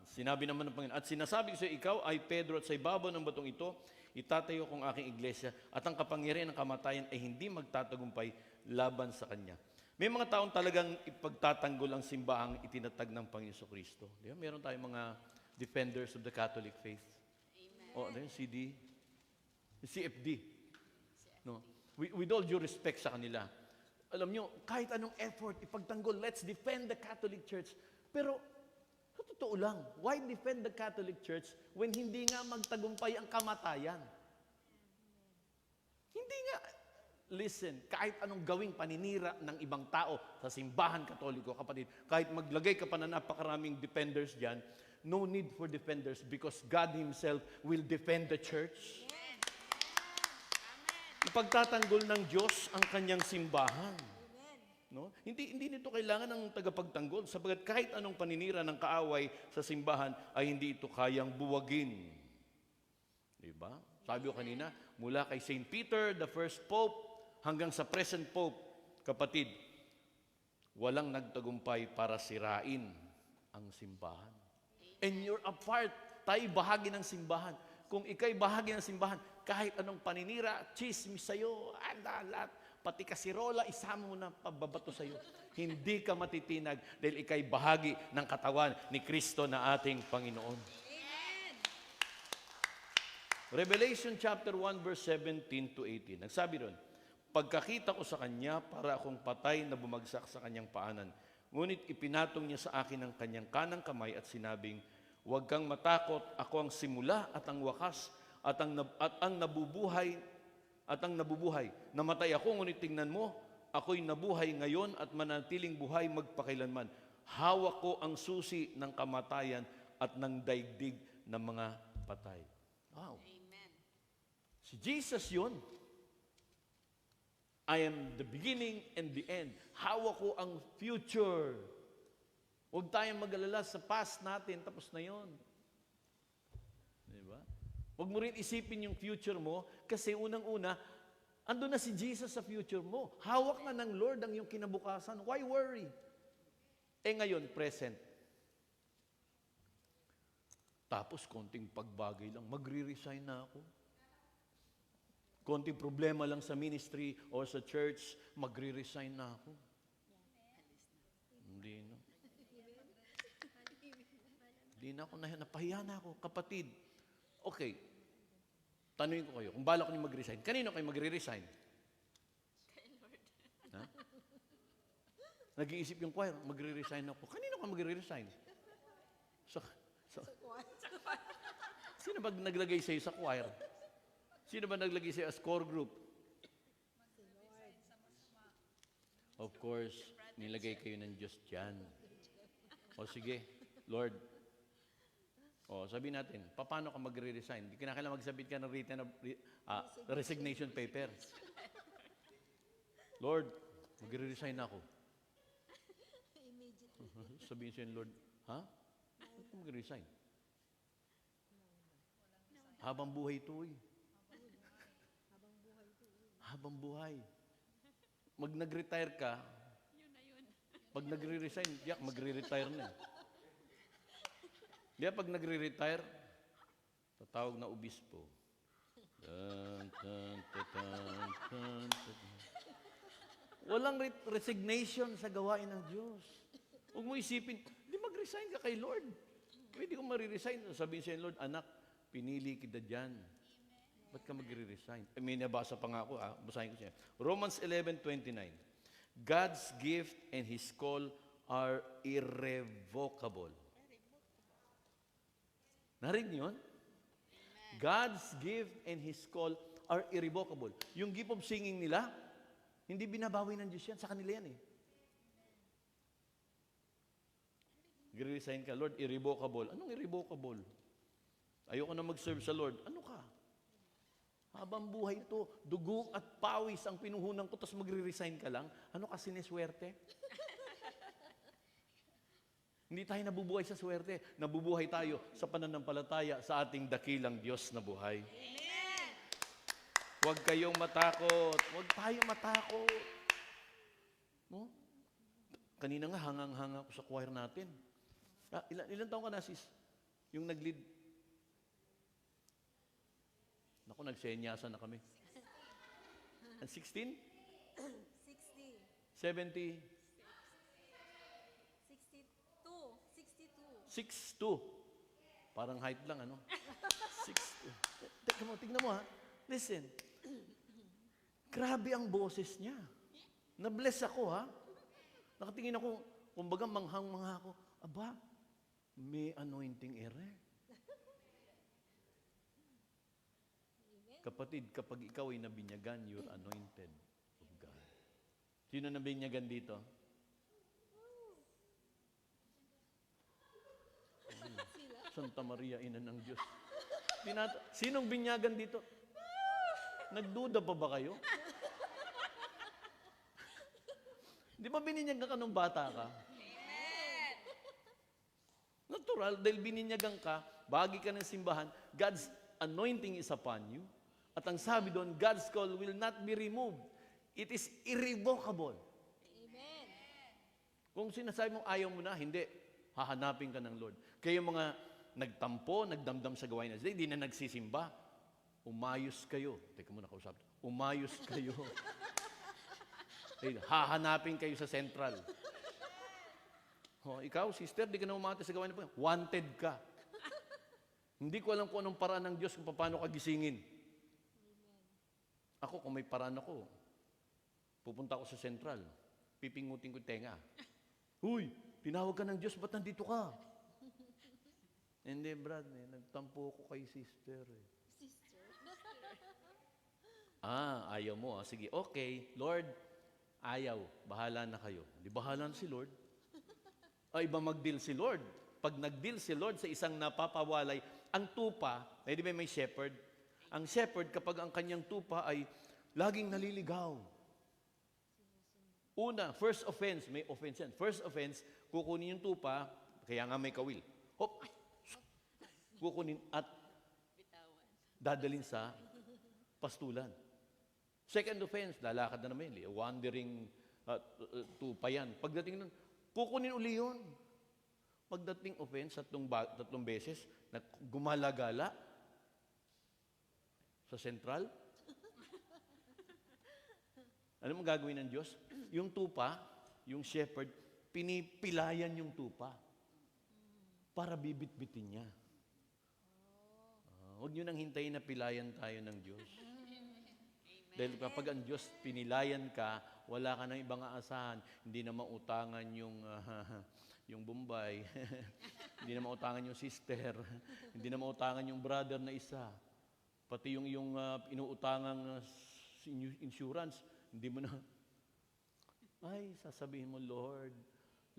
Sinabi naman ng Panginoon, at sinasabi ko sa ikaw ay Pedro at sa ibabaw ng batong ito, itatayo kong aking iglesia at ang kapangyarihan ng kamatayan ay hindi magtatagumpay laban sa kanya. May mga taong talagang ipagtatanggol ang simbahang itinatag ng Panginoon Kristo. Diba? Meron tayong mga defenders of the Catholic faith. Amen. CD, CFD. No? With all due respect sa kanila. Alam nyo, kahit anong effort, ipagtanggol, let's defend the Catholic Church. Pero, sa totoo lang, why defend the Catholic Church when hindi nga magtagumpay ang kamatayan? Hindi nga. Listen, kahit anong gawing paninira ng ibang tao sa simbahan katoliko, kapatid, kahit maglagay ka pa na napakaraming defenders dyan, no need for defenders because God Himself will defend the church. Ipagtatanggol ng Diyos ang kanyang simbahan. No? Hindi nito kailangan ng tagapagtanggol sapagat kahit anong paninira ng kaaway sa simbahan ay hindi ito kayang buwagin. Diba? Sabi ko kanina, mula kay St. Peter, the first Pope, hanggang sa present Pope, kapatid, walang nagtagumpay para sirain ang simbahan. And you're a part, tayo bahagi ng simbahan. Kung ikay bahagi ng simbahan, kahit anong paninira, chismis sa'yo, lahat, pati kasirola, isama mo na pababato sa'yo. Hindi ka matitinag dahil ikay bahagi ng katawan ni Kristo na ating Panginoon. Amen. Revelation chapter 1 verse 17 to 18. Nagsabi doon, pagkakita ko sa kanya, para akong patay na bumagsak sa kanyang paanan. Ngunit ipinatong niya sa akin ang kanyang kanang kamay at sinabing, huwag kang matakot, ako ang simula at ang wakas at ang nabubuhay. Namatay ako, ngunit tingnan mo, ako'y nabuhay ngayon at manatiling buhay magpakailanman. Hawak ko ang susi ng kamatayan at ng daigdig ng mga patay. Wow. Amen. Si Jesus yun. I am the beginning and the end. Hawak ko ang future. Huwag tayong mag-alala sa past natin, tapos na yun. Diba? Huwag mo rin isipin yung future mo, kasi unang-una, andun na si Jesus sa future mo. Hawak na ng Lord ang iyong kinabukasan. Why worry? Ngayon, present. Tapos, konting pagbagay lang, magre-resign na ako. Konting problema lang sa ministry o sa church, magre-resign na ako. Hindi, no? Hindi na ako, napahiya na ako. Kapatid, okay, tanungin ko kayo, kung bala ko niyo mag-resign, kanino kayo magre-resign? Kay Lord. Ha? Nag-iisip yung choir, magre-resign ako. Kanino ka magre-resign? Sa Sino ba naglagay sa'yo sa choir? Sino ba naglagay sa'yo as core group? Of course, nilagay kayo ng Diyos dyan. O sige, Lord. O sabihin natin, paano ka magre-resign? Hindi kinakailangan magsabit ka ng written resignation paper. Lord, magre-resign ako. Sabihin sa'yo, Lord, ha? Bakit ka mag-resign? Habang buhay ito eh. Habang buhay. Mag nag-retire ka, pag nagre-resign, yak, magre-retire na. Di pag nagre-retire, tatawag na obispo. Walang resignation sa gawain ng Diyos. Huwag mo isipin, di mag-resign ka kay Lord. Pwede ko mariresign. Sabihin sa'yo, Lord, anak, pinili kita dyan. Ba't ka magre-resign? May nabasa pa nga ako, basahin ko siya. Romans 11:29. God's gift and His call are irrevocable. Narinig niyo yun? God's gift and His call are irrevocable. Yung gift of singing nila, hindi binabawi ng Diyos yan. Sa kanila yan eh. Gre-resign ka, Lord, irrevocable. Anong irrevocable? Ayoko na mag-serve sa Lord. Ano ka? Habang buhay ito, dugo at pawis ang pinuhunan ko, tapos magre-resign ka lang. Ano ka, sineswerte? Hindi tayo nabubuhay sa swerte. Nabubuhay tayo sa pananampalataya sa ating dakilang Diyos na buhay. Amen! Huwag kayong matakot. Huwag tayong matakot. No? Kanina nga, hangang-hanga ako sa choir natin. Ilan taon ka na, sis? Yung nag-lead. Naku, nagsenyasan na kami. 16? 60. 70? 6'2". Parang height lang, ano? 6'2". Tignan mo ha. Listen. Grabe ang boses niya. Na-bless ako ha. Nakatingin ako, kumbaga manghang-mangha ako. Aba, may anointing ere. Kapatid, kapag ikaw ay nabinyagan, you're anointed of God. Sino nabinyagan dito? Sila. Santa Maria, ina ng Diyos. Sinong binyagan dito? Nagduda pa ba kayo? Di ba bininyagan ka nung bata ka? Natural, dahil bininyagan ka, bagi ka ng simbahan, God's anointing is upon you. At ang sabi doon, God's call will not be removed. It is irrevocable. Amen. Kung sinasabi mo ayaw mo na, hindi. Hahanapin ka ng Lord. Kaya yung mga nagtampo, nagdamdam sa gawain na sila, hindi na nagsisimba. Umayos kayo. Teka muna, kausap. Umayos kayo. Hahanapin kayo sa central. Ikaw, sister, di ka na umate sa gawain na Panginoon. Wanted ka. Hindi ko alam kung anong paraan ng Diyos kung paano ka gisingin. Ako, kung may paraan ako, pupunta ako sa central. Pipingutin ko yung tenga. Huy, tinawag ka ng Diyos, ba't nandito ka? Hindi, Brad, nagtampo ko kay sister. Ayaw mo. Sige, okay. Lord, ayaw. Bahala na kayo. Di bahala na si Lord. Iba mag-deal si Lord. Pag nag-deal si Lord sa isang napapawalay, ang tupa, di ba may shepherd? Ang shepherd, kapag ang kanyang tupa ay laging naliligaw. Una, first offense, may offense yan. First offense, kukunin yung tupa, kaya nga may kawil. Hop! Kukunin at dadalin sa pastulan. Second offense, lalakad na naman, wandering tupa yan. Pagdating nun, kukunin uli yun. Pagdating offense, tatlong beses, gumalagala sa central. Ano mo gagawin ng Diyos? Yung tupa, yung shepherd, pinipilayan yung tupa para bibit-bitin niya. Huwag nyo nang hintayin na pilayan tayo ng Diyos. Dahil kapag ang Diyos pinilayan ka, wala ka ng ibang aasahan. Hindi na mautangan yung Bombay. Hindi na mautangan yung sister. Hindi na mautangan yung brother na isa. Pati yung inuutangang insurance, hindi mo na. Ay, sasabihin mo,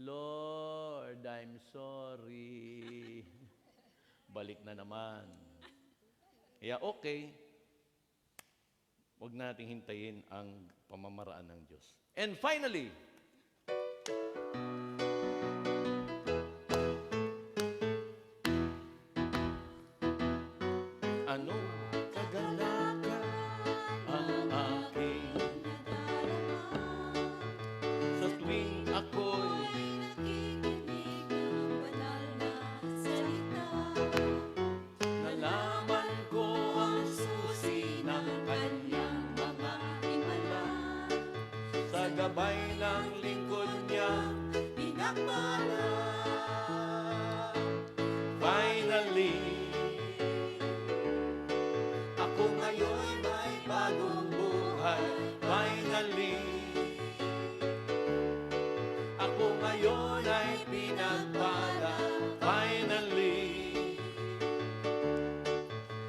Lord, I'm sorry. Balik na naman. Kaya okay, huwag nating hintayin ang pamamaraan ng Diyos. And finally, ano kagalakan ang aking sa tuwing ako'y nalaman ko ang susi ng kanyang mga himala sa gabay ng lingkod niya pinagpala. Finally, ako ngayon may bagong buhay. Finally, ako ngayon ay pinagpala. Finally,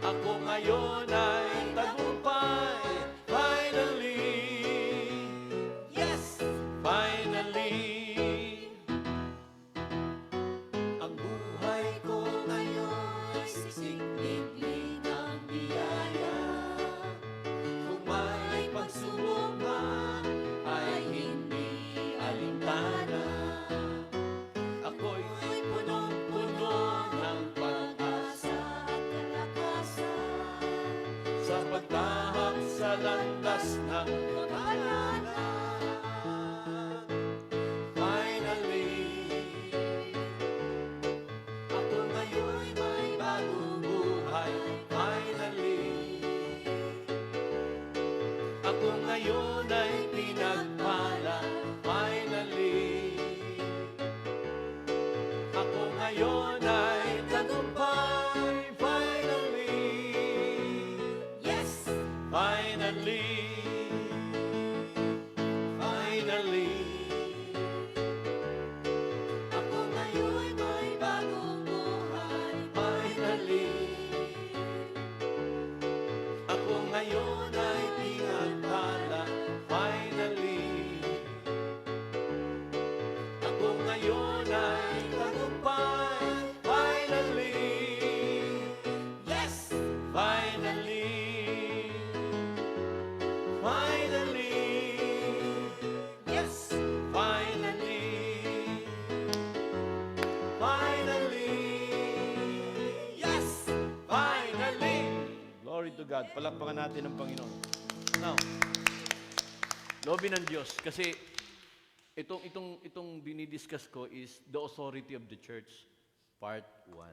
ako ngayon ay tagumpay. Finally, yes! Finally, ang buhay ko ngayon ay siksik-liglig ng biyaya. Kung may pagsubok man ay hindi alintana. Ako'y punong-puno ng pag-asa at kalakasan sa pagtahak sa landas ng kapalaran. Finally, ako ngayon may bagong buhay. Finally, ako ngayon ay pinagpala. Finally, ako ngayon ay tagumpay. Finally, yes! Finally, finally, ako ngayon may bagong buhay. Finally, ako ngayon ay pinagpala. Finally, ako ngayon ay tagumpay. Finally, Palakpakan natin ang Panginoon. Now, loobin ng Diyos. Kasi itong dinidiscuss ko is the authority of the church, part 1.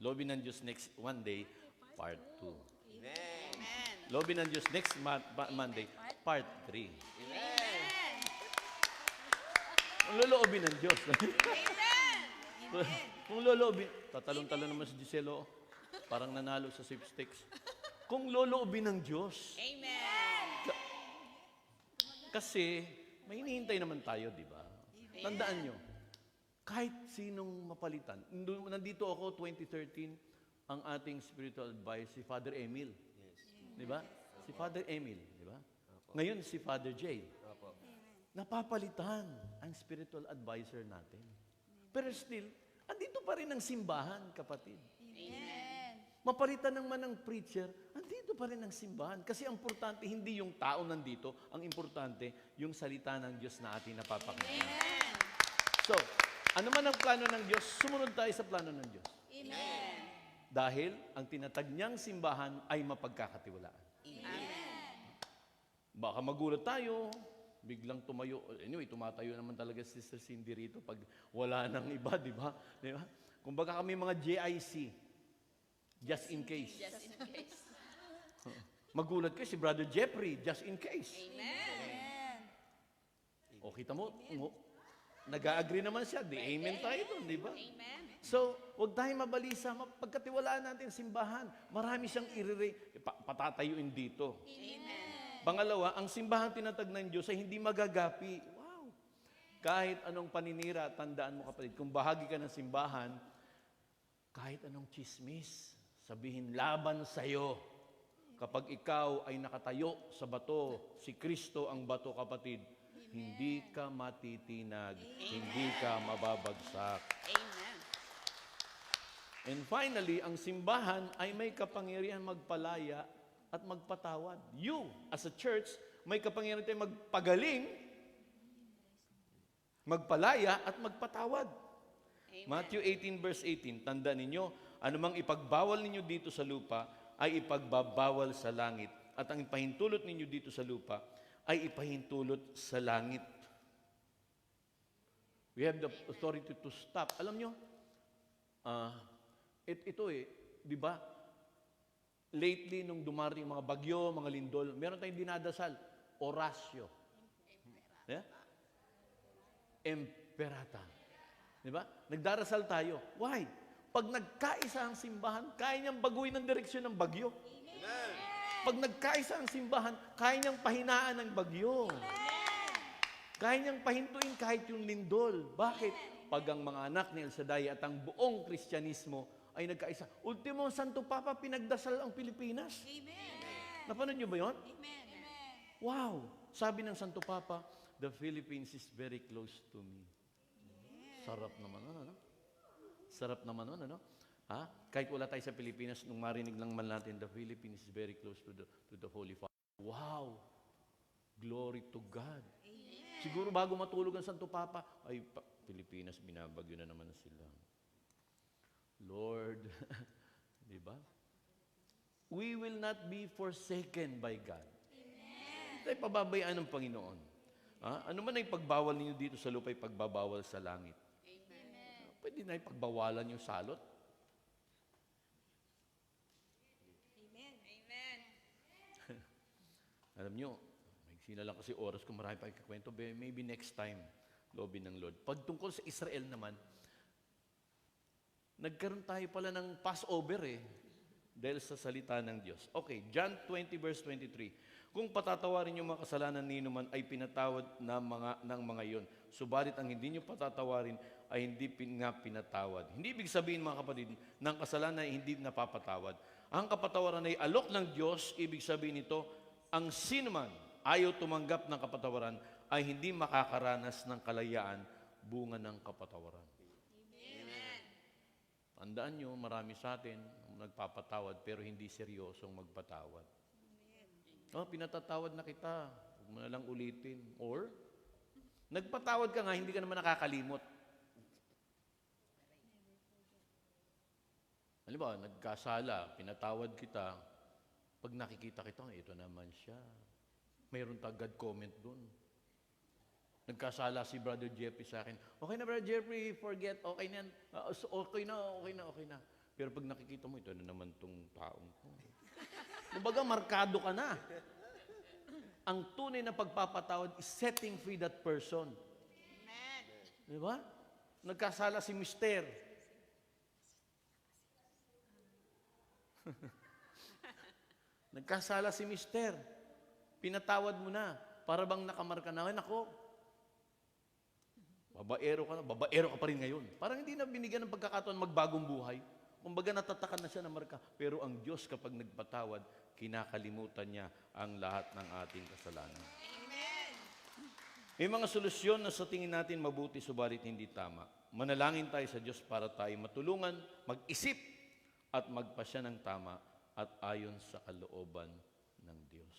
Loobin ng Diyos next one day, part 2. Loobin ng Diyos next Monday, part 3. Kung loloobin ng Diyos. Kung loloobin, tatalon-talon naman si Giselo, parang nanalo sa sweepstakes. Kung loloobin ng Diyos. Kasi, may hinihintay naman tayo, di ba? Tandaan nyo, kahit sinong mapalitan. Nandito ako, 2013, ang ating spiritual advisor, si Father Emil. Di ba? Si Father Emil, di ba? Ngayon, si Father Jay. Napapalitan ang spiritual advisor natin. Pero still, andito pa rin ang simbahan, kapatid. Mapalitan naman ng preacher, andito pa rin ang simbahan. Kasi ang importante, hindi yung tao nandito. Ang importante, yung salita ng Diyos na ating napapakinggan. So, ano man ang plano ng Diyos, sumunod tayo sa plano ng Diyos. Dahil ang tinatag niyang simbahan ay mapagkakatiwalaan. Baka magulat tayo, biglang tumayo. Anyway, tumatayo naman talaga si Sister Cindy rito pag wala nang iba, di ba? Di ba? Kung baka kami mga JIC, just in case. Magulat kayo si Brother Jeffrey, just in case. O kita mo, nag-agree naman siya, di amen tayo doon, di ba? So, huwag tayong mabalisa, pagkatiwalaan natin simbahan. Marami siyang patatayuin dito. Pangalawa, ang simbahan tinatag ng Diyos ay hindi magagapi. Wow! Kahit anong paninira, tandaan mo kapatid, kung bahagi ka ng simbahan, kahit anong chismis, sabihin laban sa'yo. Kapag ikaw ay nakatayo sa bato, si Kristo ang bato kapatid, hindi ka matitinag, hindi ka mababagsak. And finally, ang simbahan ay may kapangyarihan magpalaya at magpatawad. You, as a church, may kapangyarihan tayo magpagaling, magpalaya, at magpatawad. Matthew 18 verse 18, tandaan ninyo, anumang ipagbawal ninyo dito sa lupa, ay ipagbabawal sa langit. At ang ipahintulot ninyo dito sa lupa, ay ipahintulot sa langit. We have the authority to stop. Alam nyo, di ba? Lately, nung dumating mga bagyo, mga lindol, meron tayong dinadasal, orasyo. Yeah? Emperata. Di ba? Nagdarasal tayo. Why? Pag nagkaisa ang simbahan, kaya niyang baguhin ang direksyon ng bagyo. Amen. Pag nagkaisa ang simbahan, kaya niyang pahinaan ng bagyo. Kaya niyang pahintuin kahit yung lindol. Bakit? Pag ang mga anak ni El Shaddai at ang buong Kristyanismo ay nagkaisa. Ultimo, Santo Papa, pinagdasal ang Pilipinas. Amen. Napanood niyo ba yun? Amen. Wow! Sabi ng Santo Papa, the Philippines is very close to me. Sarap naman ano? Sarap naman ano? Ha? Kahit wala tayo sa Pilipinas, nung marinig lang man natin, the Philippines is very close to the Holy Father. Wow! Glory to God. Amen. Siguro bago matulog ang Santo Papa, ay, Pilipinas, binabagyo na naman sila. Lord, di ba? We will not be forsaken by God. Hindi tayo pababayaan ng Panginoon. Ha? Ano man ay pagbawal ninyo dito sa lupa, ay pagbabawal sa langit. Amen. Pwede na ipagbawalan yung salot. Amen. Amen. Alam nyo, magsila lang kasi oras kung marami pa ikakwento, maybe next time, loobin ng Lord. Pag tungkol sa Israel naman, nagkaroon tayo pala ng Passover dahil sa salita ng Diyos. Okay, John 20 verse 23. Kung patatawarin yung mga kasalanan nino man ay pinatawad ng mga iyon. Subalit ang hindi nyo patatawarin ay hindi pinatawad. Hindi ibig sabihin mga kapatid, ng kasalanan ay hindi napapatawad. Ang kapatawaran ay alok ng Diyos, ibig sabihin nito, ang sino man ayaw tumanggap ng kapatawaran ay hindi makakaranas ng kalayaan, bunga ng kapatawaran. Tandaan nyo, marami sa atin nagpapatawad pero hindi seryosong magpatawad. Oh, pinatatawad na kita. Huwag mo na lang ulitin. Or, nagpatawad ka nga, hindi ka naman nakakalimot. Halimbawa, nagkasala, pinatawad kita, pag nakikita kita, ito naman siya. Mayroon tagad comment dun. Nagkasala si Brother Jeffrey sa akin, okay na Brother Jeffrey, forget, okay na yan. Okay na. Pero pag nakikita mo, ito na naman tong taong to. Kumbaga, markado ka na. Ang tunay na pagpapatawad is setting free that person. Amen. Di ba? Nagkasala si Mister. Nagkasala si Mister. Pinatawad mo na. Para bang nakamarka na. Ay, nako. Babaero ka pa rin ngayon. Parang hindi na binigyan ng pagkakataon magbagong buhay. Kumbaga natatakan na siya ng marka. Pero ang Diyos kapag nagpatawad, kinakalimutan niya ang lahat ng ating kasalanan. Amen. May mga solusyon na sa tingin natin mabuti, subalit hindi tama. Manalangin tayo sa Diyos para tayo matulungan, mag-isip at magpasya ng tama at ayon sa kalooban ng Diyos.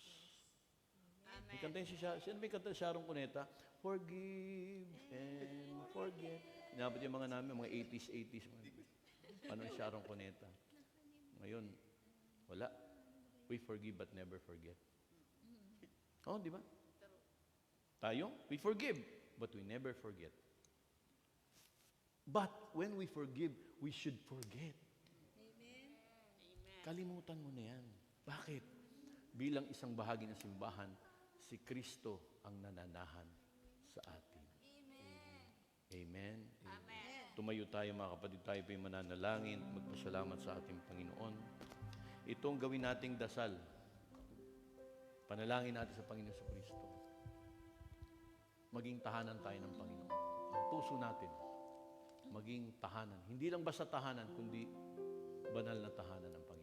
Amen. May kanta si Sharon, may kanta Sharon Cuneta, forgive and forget. Inabot yung mga namin, mga 80s. Ano yung Sharon Cuneta? Ngayon, wala. We forgive but never forget. Oh, di ba? Tayo, we forgive but we never forget. But when we forgive, we should forget. Amen. Kalimutan mo na yan. Bakit? Bilang isang bahagi ng simbahan, si Kristo ang nananahan sa atin. Amen. Amen. Tumayo tayo mga kapatid, tayo po'y mananalangin, magpasalamat sa ating Panginoon. Itong gawin nating dasal, panalangin natin sa Panginoon sa Kristo. Maging tahanan tayo ng Panginoon. Ang puso natin, maging tahanan. Hindi lang basta tahanan, kundi banal na tahanan ng Panginoon.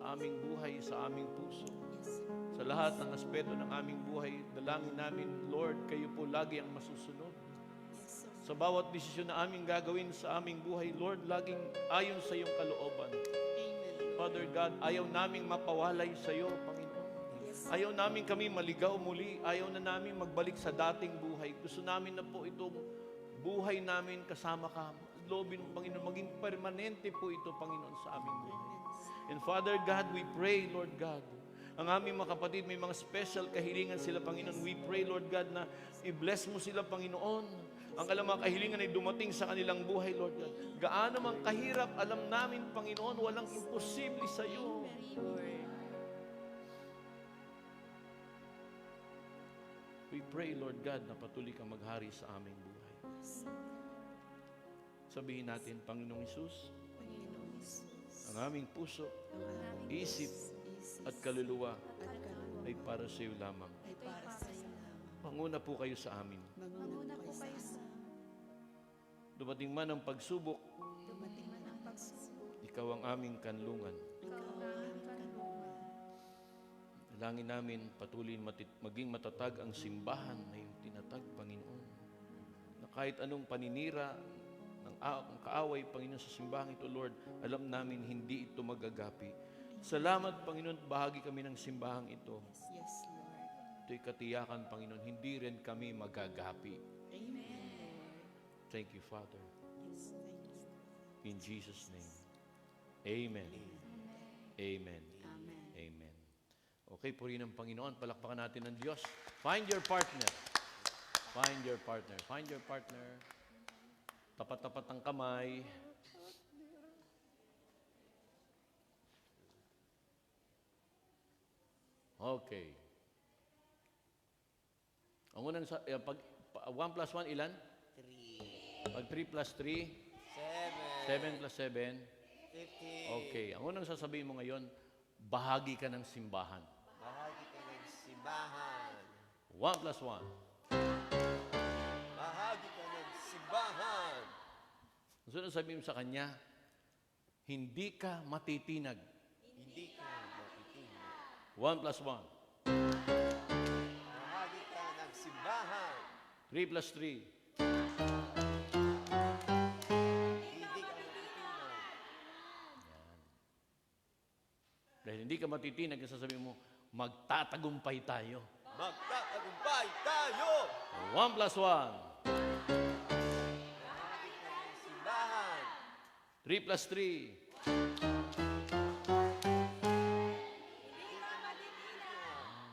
sa aming buhay, sa aming puso. Sa lahat ng aspeto ng aming buhay, dalangin namin, Lord, kayo po lagi ang masusunod. Sa bawat desisyon na aming gagawin sa aming buhay, Lord, laging ayon sa iyong kalooban. Father God, ayaw naming mapawalay sa iyo, Panginoon. Ayaw namin kami maligaw muli. Ayaw na namin magbalik sa dating buhay. Gusto namin na po itong buhay namin kasama ka. Loobin mo, Panginoon, maging permanente po ito, Panginoon, sa aming buhay. And Father God, we pray, Lord God, ang aming mga kapatid, may mga special kahilingan sila, Panginoon. We pray, Lord God, na i-bless mo sila, Panginoon. Ang mga kahilingan ay dumating sa kanilang buhay, Lord God. Gaano mang kahirap, alam namin, Panginoon, walang imposible sa iyo. We pray, Lord God, na patuloy kang maghari sa aming buhay. Sabihin natin, Panginoong Hesus, ang aming puso, isip, at kaluluwa ay para sa iyo lamang. Manguna po kayo sa amin. Dumating man ang pagsubok, ikaw ang aming kanlungan. Dalangin namin patuloy maging matatag ang simbahan na yung tinatag, Panginoon. Na kahit anong paninira ng kaaway, Panginoon, sa simbahan ito, Lord, alam namin hindi ito magagapi. Salamat, Panginoon, bahagi kami ng simbahang ito. Ito'y katiyakan, Panginoon, hindi rin kami magagapi. Thank you, Father. In Jesus' name. Amen. Amen. Amen. Okay, purihin ang Panginoon. Palakpakan natin ng Diyos. Find your partner. Find your partner. Find your partner. Tapat-tapat ang kamay. Okay. Ang unang, pag 1 plus 1, ilan? 3. Pag 3 plus 3? 7. 7 plus 7? 15. Okay. Ang unang sasabihin mo ngayon, bahagi ka ng simbahan. Bahagi ka ng simbahan. 1 plus 1. Bahagi ka ng simbahan. Ang sunod sabihin mo sa kanya, hindi ka matitinag. Hindi ka matitinag. 1 plus 1. Bahagi ka ng simbahan. 3 plus 3. Hindi ka matitinag. Dahil hindi ka matitinag, sasabihin mo, magtatagumpay tayo. Magtatagumpay tayo. 1 plus 1. Bahagi ka ng simbahan. 3 plus 3.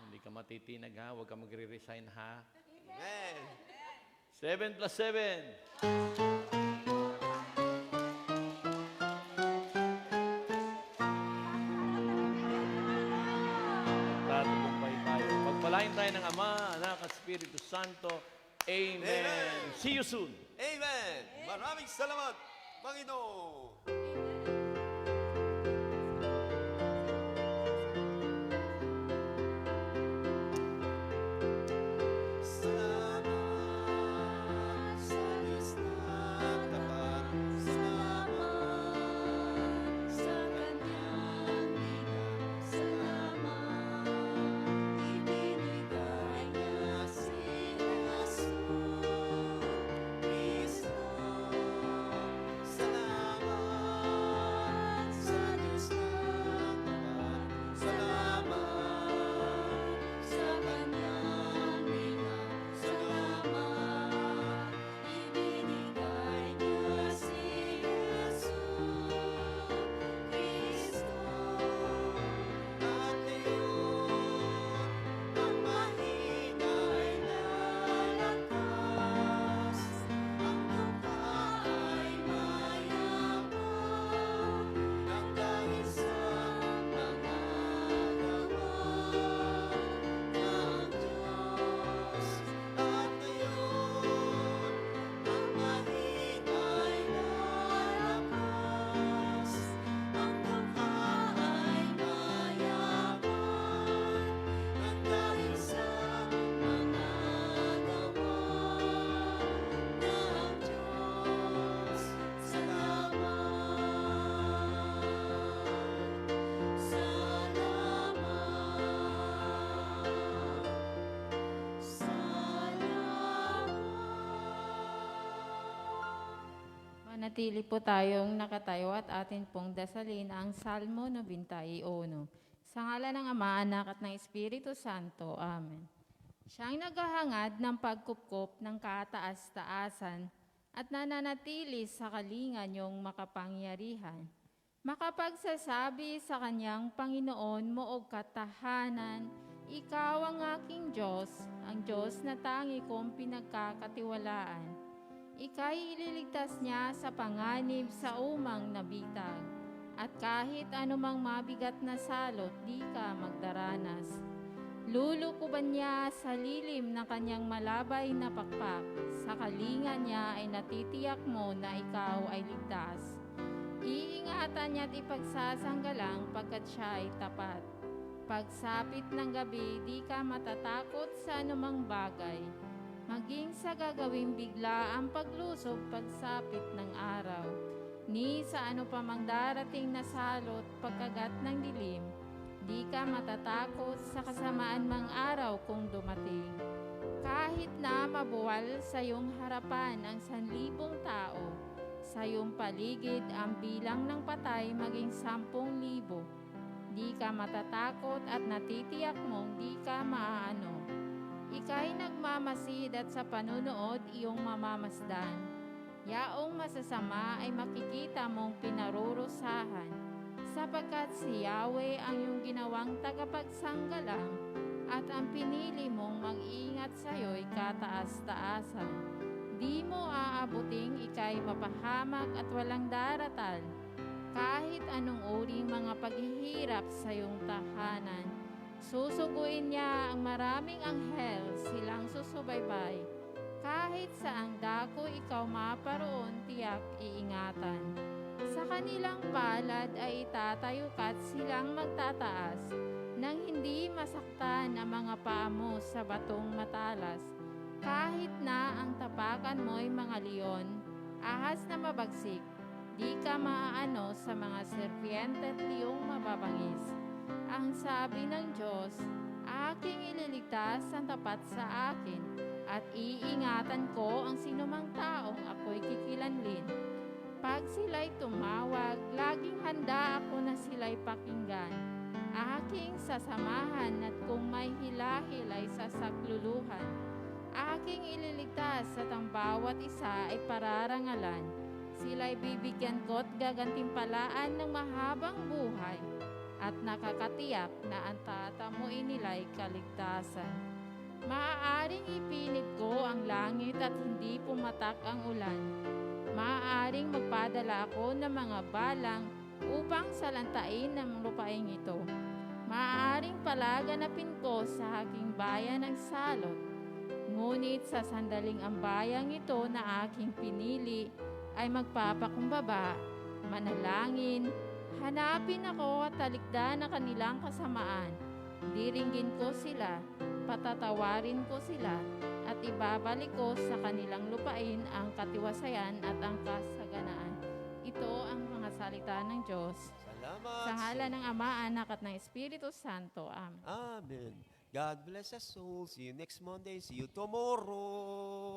Hindi ka matitinag ha. Huwag ka magre-resign ha. Amen. 7 plus 7. Tatagumpay tayo. Pagpalain tayo ng Ama, Anak at Espiritu Santo. Amen. Amen. See you soon. Amen. Maraming salamat, Panginoon. Salamat Manatili po tayong nakatayo at atin pong dasalin ang Salmo 91. Sa ngalan ng Ama, Anak at ng Espiritu Santo. Amen. Siyang naghahangad ng pagkupkop ng kataas-taasan at nananatili sa kalinga niyong makapangyarihan. Makapagsasabi sa kanyang Panginoon moog katahanan, ikaw ang aking Diyos, ang Diyos na tangi kong pinagkakatiwalaan. Ika'y ililigtas niya sa panganib sa umang nabitag, at kahit anumang mabigat na salot, di ka magdaranas. Lulukuban niya sa lilim ng kanyang malabay na pakpak, sa kalinga niya ay natitiyak mo na ikaw ay ligtas. Iingatan niya't ipagsasanggalang pagkat siya ay tapat. Pagsapit ng gabi, di ka matatakot sa anumang bagay. Maging sa gagawing bigla ang paglusob pagsapit ng araw. Ni sa ano pa mang darating na salot pagkagat ng dilim, di ka matatakot sa kasamaan mang araw kung dumating. Kahit na mabuwal sa iyong harapan ang 1,000 tao, sa iyong paligid ang bilang ng patay maging 10,000. Di ka matatakot at natitiyak mong di ka maaano. Ika'y nagmamasid at sa panunood iyong mamamasdan. Yaong masasama ay makikita mong pinarurusahan, sapagkat si Yahweh ang iyong ginawang tagapagsanggalang at ang pinili mong mag-iingat sa iyo'y kataas-taasan. Di mo aabuting ika'y mapahamak at walang daratal, kahit anong uring mga paghihirap sa iyong tahanan. Susuguin niya ang maraming anghel, silang susubaybay. Kahit saang dako ikaw maparoon, tiyak iingatan. Sa kanilang palad ay itatayo ka't silang magtataas, nang hindi masaktan ang mga paa mo sa batong matalas. Kahit na ang tapakan mo'y mga leon, ahas na mabagsik, di ka maaano sa mga serpiente at liyong mababangis. Ang sabi ng Diyos, aking ililigtas ang tapat sa akin, at iingatan ko ang sinumang taong ako'y kikilanlin. Pag sila'y tumawag, laging handa ako na sila'y pakinggan. Aking sasamahan at kung may hilahil ay sasakluluhan. Aking ililigtas at ang bawat isa ay pararangalan. Sila'y bibigyan ko't gagantimpalaan ng mahabang buhay, at nakakatiyak na ang tatamuin nila'y kaligtasan. Maaaring ipinit ko ang langit at hindi pumatak ang ulan. Maaaring magpadala ako ng mga balang upang salantain ng lupaing ito. Maaaring palaganapin ko sa aking bayan ang salot. Ngunit sa sandaling ang bayang ito na aking pinili ay magpapakumbaba, manalangin, hanapin ako at talikdan ang kanilang kasamaan. Diringgin ko sila, patatawarin ko sila, at ibabalik ko sa kanilang lupain ang katiwasayan at ang kasaganaan. Ito ang mga salita ng Diyos. Salamat. Sa ngalan ng Ama, Anak at ng Espiritu Santo. Amen. Amen. God bless us all. See you next Monday. See you tomorrow.